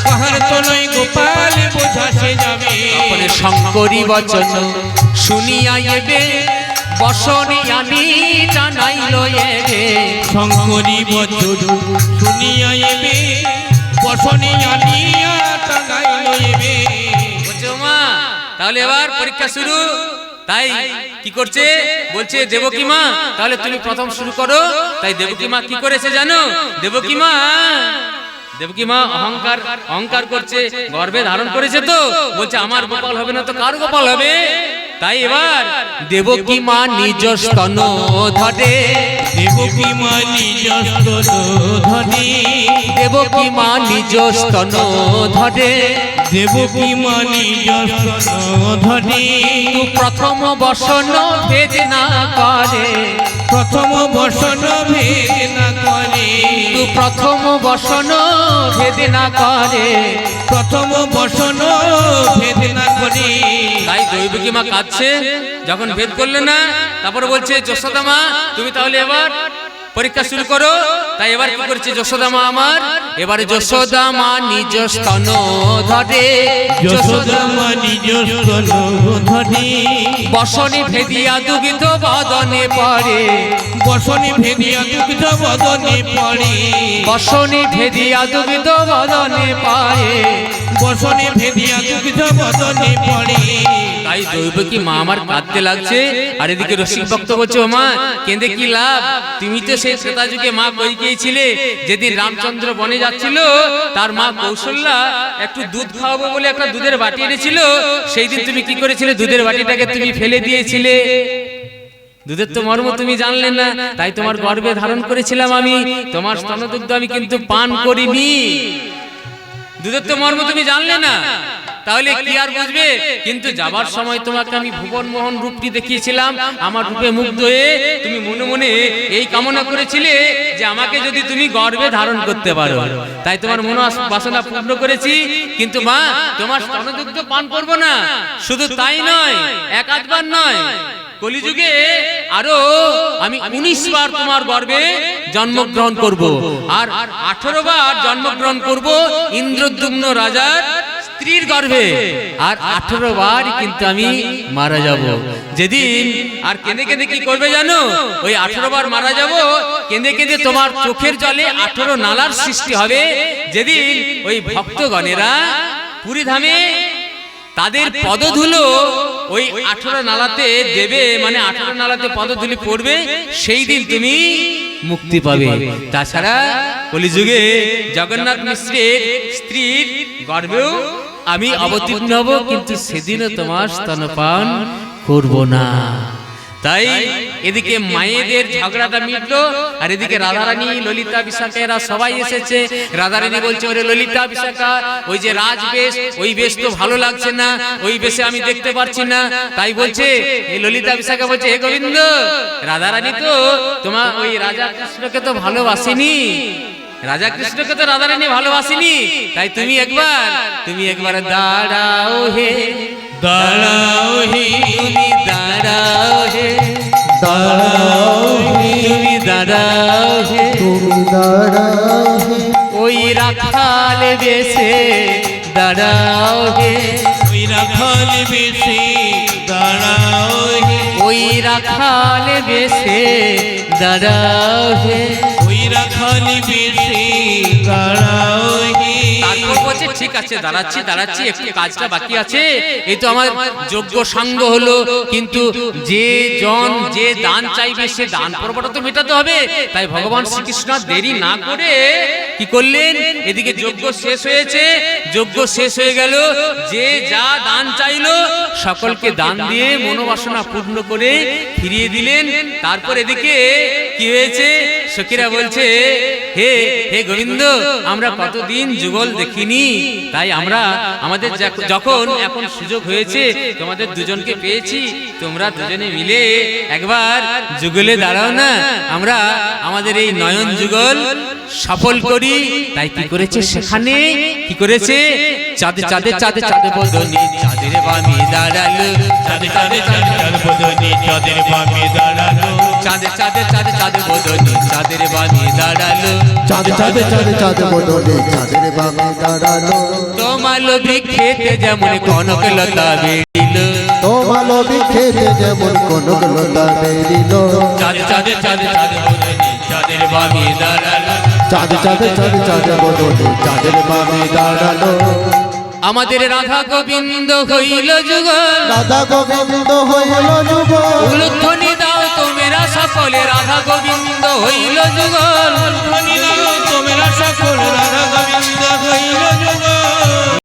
কাহার তনয় গোপাল বোঝাসে যাবে।
আপনি শঙ্করী বচন শুনিয়া এবে, বসনে আনি টানাইল এবে,
শঙ্করী বচন শুনিয়া এবে, বসনে আনিয়া টানাইল এবে।
বুঝছো মা? তাহলে এবার পরীক্ষা শুরু। তাই কি করছে, বলছে দেবকী মা তাহলে তুমি প্রথম শুরু করো। তাই দেবকী মা কি করেছে জানো? দেবকী মা অহংকার করছে, গর্ভে ধারণ করেছে, তো বলছে আমার গোপাল হবে না তো কার গোপাল হবে? তাই এবার দেবকী মা নিজ স্তন ধরে,
দেবকী মা নিজ স্তন ধরে,
দেবকী মা নিজ স্তন ধরে,
দেবকী মা নিজ স্তন ধরে।
তু প্রথম বসন ভেদ না করে,
প্রথম বসন ভেদ না করে,
তু প্রথম বসন ভেদ না করে,
প্রথম বসন ভেদ না করে।
তাই দেবকী মা কাঁদছে, যখন ভেদ করলে না, তারপর বলছে যশোদা মা তুমি তাহলে এবার পরীক্ষা শুরু করো। তাই এবার কি করছে যশোদা মা আমার? এবারে যশোদা মা নিজ স্তন ধরে,
যশোদা মা নিজ স্তন ধরে,
বসনে ভেদিয়া দুগ্ধ বদনে পড়ে,
বসনে ভেদিয়া দুগ্ধ বদনে পড়ে,
বসনে ভেদিয়া দুগ্ধ বদনে পড়ে,
বসনে ভেদিয়া দুগ্ধ বদনে পড়ে।
তাই দেবকী মা আমার কাঁদতে লাগছে, আর এদিকে রসিক ভক্ত বলছে ও মা কেঁদে কি লাভ, তুমি তো সেই ত্রেতা যুগে মা কইকেই ছিলে। যেদিন রামচন্দ্র বনে যাচ্ছিল, তার মা কৌশল্যা একটু দুধ খাওয়াবো বলে একটা দুধের বাটি এনেছিল, সেই দিন তুমি কি করেছিলে? দুধের বাটিটাকে তুমি ফেলে দিয়েছিলে। দুধের তো মর্ম তুমি জানলে না, তাই তোমার গর্ভে ধারণ করেছিলাম আমি, তোমার স্তনদুগ্ধ আমি কিন্তু পান করিনি। দুধের তো মর্ম তুমি জানলে না, তাহলে কি আর বুঝবে? কিন্তু যাবার সময় তোমাকে আমি ভুবন মোহন রূপটি দেখিয়েছিলাম, আমার রূপে মুগ্ধ হয়ে তুমি মনে মনে এই কামনা করেছিলে যে আমাকে যদি তুমি গর্ভে ধারণ করতে পারো, তাই তোমার মনোবাসনা পূর্ণ করেছি। কিন্তু মা তোমার স্তনদুগ্ধ পান করব না, শুধু তাই নয়, এক আধবার নয়, কলিযুগে আরো আমি 19 বার তোমার গর্ভে জন্মগ্রহণ করব, আর 18 বার জন্মগ্রহণ করব ইন্দ্রদ্যুম্ন রাজার স্ত্রীর গর্ভে, আর 18 বার কিন্তু আমি মারা যাব যেদিন। আর কেঁদে কেঁদে কি করবে জানো? ওই 18 বার মারা যাব, কেঁদে কেঁদে তোমার চোখের জলে 18 নালার সৃষ্টি হবে। যেদিন ওই ভক্তগণেরা পুরী ধামে তাদের পদধুলো ওই 18 নালাতে দেবে, মানে 18 নালাতে পদধুলি পড়বে, সেই দিন তুমি মুক্তি পাবে। তাছাড়া কলিযুগে জগন্নাথ মিশ্রের স্ত্রীর গর্ভেও আমি অবতীর্ণ হব, কিন্তু সেদিনও তোমার স্তনপান করব না। তাই এদিকে মায়েদের ঝগড়াটা মিটলো, আর এদিকে রাধারানী ললিতা বিশাখা এরা সবাই এসেছে। রাধারানী বলছে ওরে ললিতা বিশাখা, ওই যে রাজবেশ, ওই বেশ তো ভালো লাগছে না, ওই বেশে আমি দেখতে পারছি না। তাই বলছে এই ললিতা বিশাখা বলছে হে গোবিন্দ, রাধারানী তো তোমার ওই রাজা কৃষ্ণকে তো ভালোবাসেনি, রাজা কৃষ্ণকে তো রাধারানী ভালোবাসেনি, তাই তুমি একবার দাঁড়াও হে,
দাঁড়াও হে,
তুমি দাঁড়াও হে,
দাঁড়াও হে,
তুমি দাঁড়াও হে,
তুমি দাঁড়াও হে,
ওই রাখাল বেশে দাঁড়াও হে,
ওই রাখাল বেশে দাঁড়াও হে,
ওই রাখাল বেশে দাঁড়াও হে,
ওই রাখাল বেশে দাঁড়াও হে।
তারপর বলছে ঠিক আছে দাঁড়াচ্ছি, একটু কাজটা বাকি আছে, এই তো আমার যোগ্য সাঙ্গ হলো, কিন্তু যে দান চাইবে সে দান পর্বটা তো মেটাতে হবে। তাই ভগবান শ্রীকৃষ্ণ দেরি না করে কি করলেন, এদিকে যজ্ঞ শেষ হয়েছে, যজ্ঞ শেষ হয়ে গেল, যে যা দান চাইলো সকলকে দান দিয়ে মনোবাসনা পূর্ণ করে ফিরিয়ে দিলেন। তারপর এদিকে কি হয়েছে, সখীরা বলছে, হে হে গোবিন্দ, আমরা কতদিন যুগল দেখিনি, তাই আমরা আমাদের যখন এখন সুযোগ হয়েছে তোমাদের দুজনকে পেয়েছি, তোমরা দুজনে মিলে একবার যুগলে দাঁড়াও না, আমরা আমাদের এই নয়ন যুগল সফল করি। তাই কি করেছে সেখানে, কি করেছে, চাঁদে চাঁদে চাঁদে চাঁদে বদনি চাঁদের বামে দাঁড়ালো, চাঁদে চাঁদে চাঁদে চাঁদে বদনি চাঁদের বামে দাঁড়ালো, চাঁদে চাঁদে চাঁদে চাঁদে বদনি চাঁদের বামে দাঁড়ালো,
চাঁদে চাঁদে চাঁদে চাঁদে বদলে চাঁদের বামে দাঁড়ালো।
তোমালো ভিক্ষেতে যেমন কনক লতা বেরিল,
তোমাল বিখেতে যেমন কনক লতা বেরিল,
চাঁদে চাঁদে চাঁদে চাঁদে বদনি চাঁদের বামে দাঁড়ালো,
চাঁদে চাঁদে চাঁদে চাঁদে বদলে চাঁদের বামে দাঁড়ালো।
আমাদের রাধা গোবিন্দ হইল যুগল,
রাধা গোবিন্দ হইল যুগল,
উলুধ্বনি দাও তোমরা সকলে, রাধা গোবিন্দ হইল যুগল, উলুধ্বনি দাও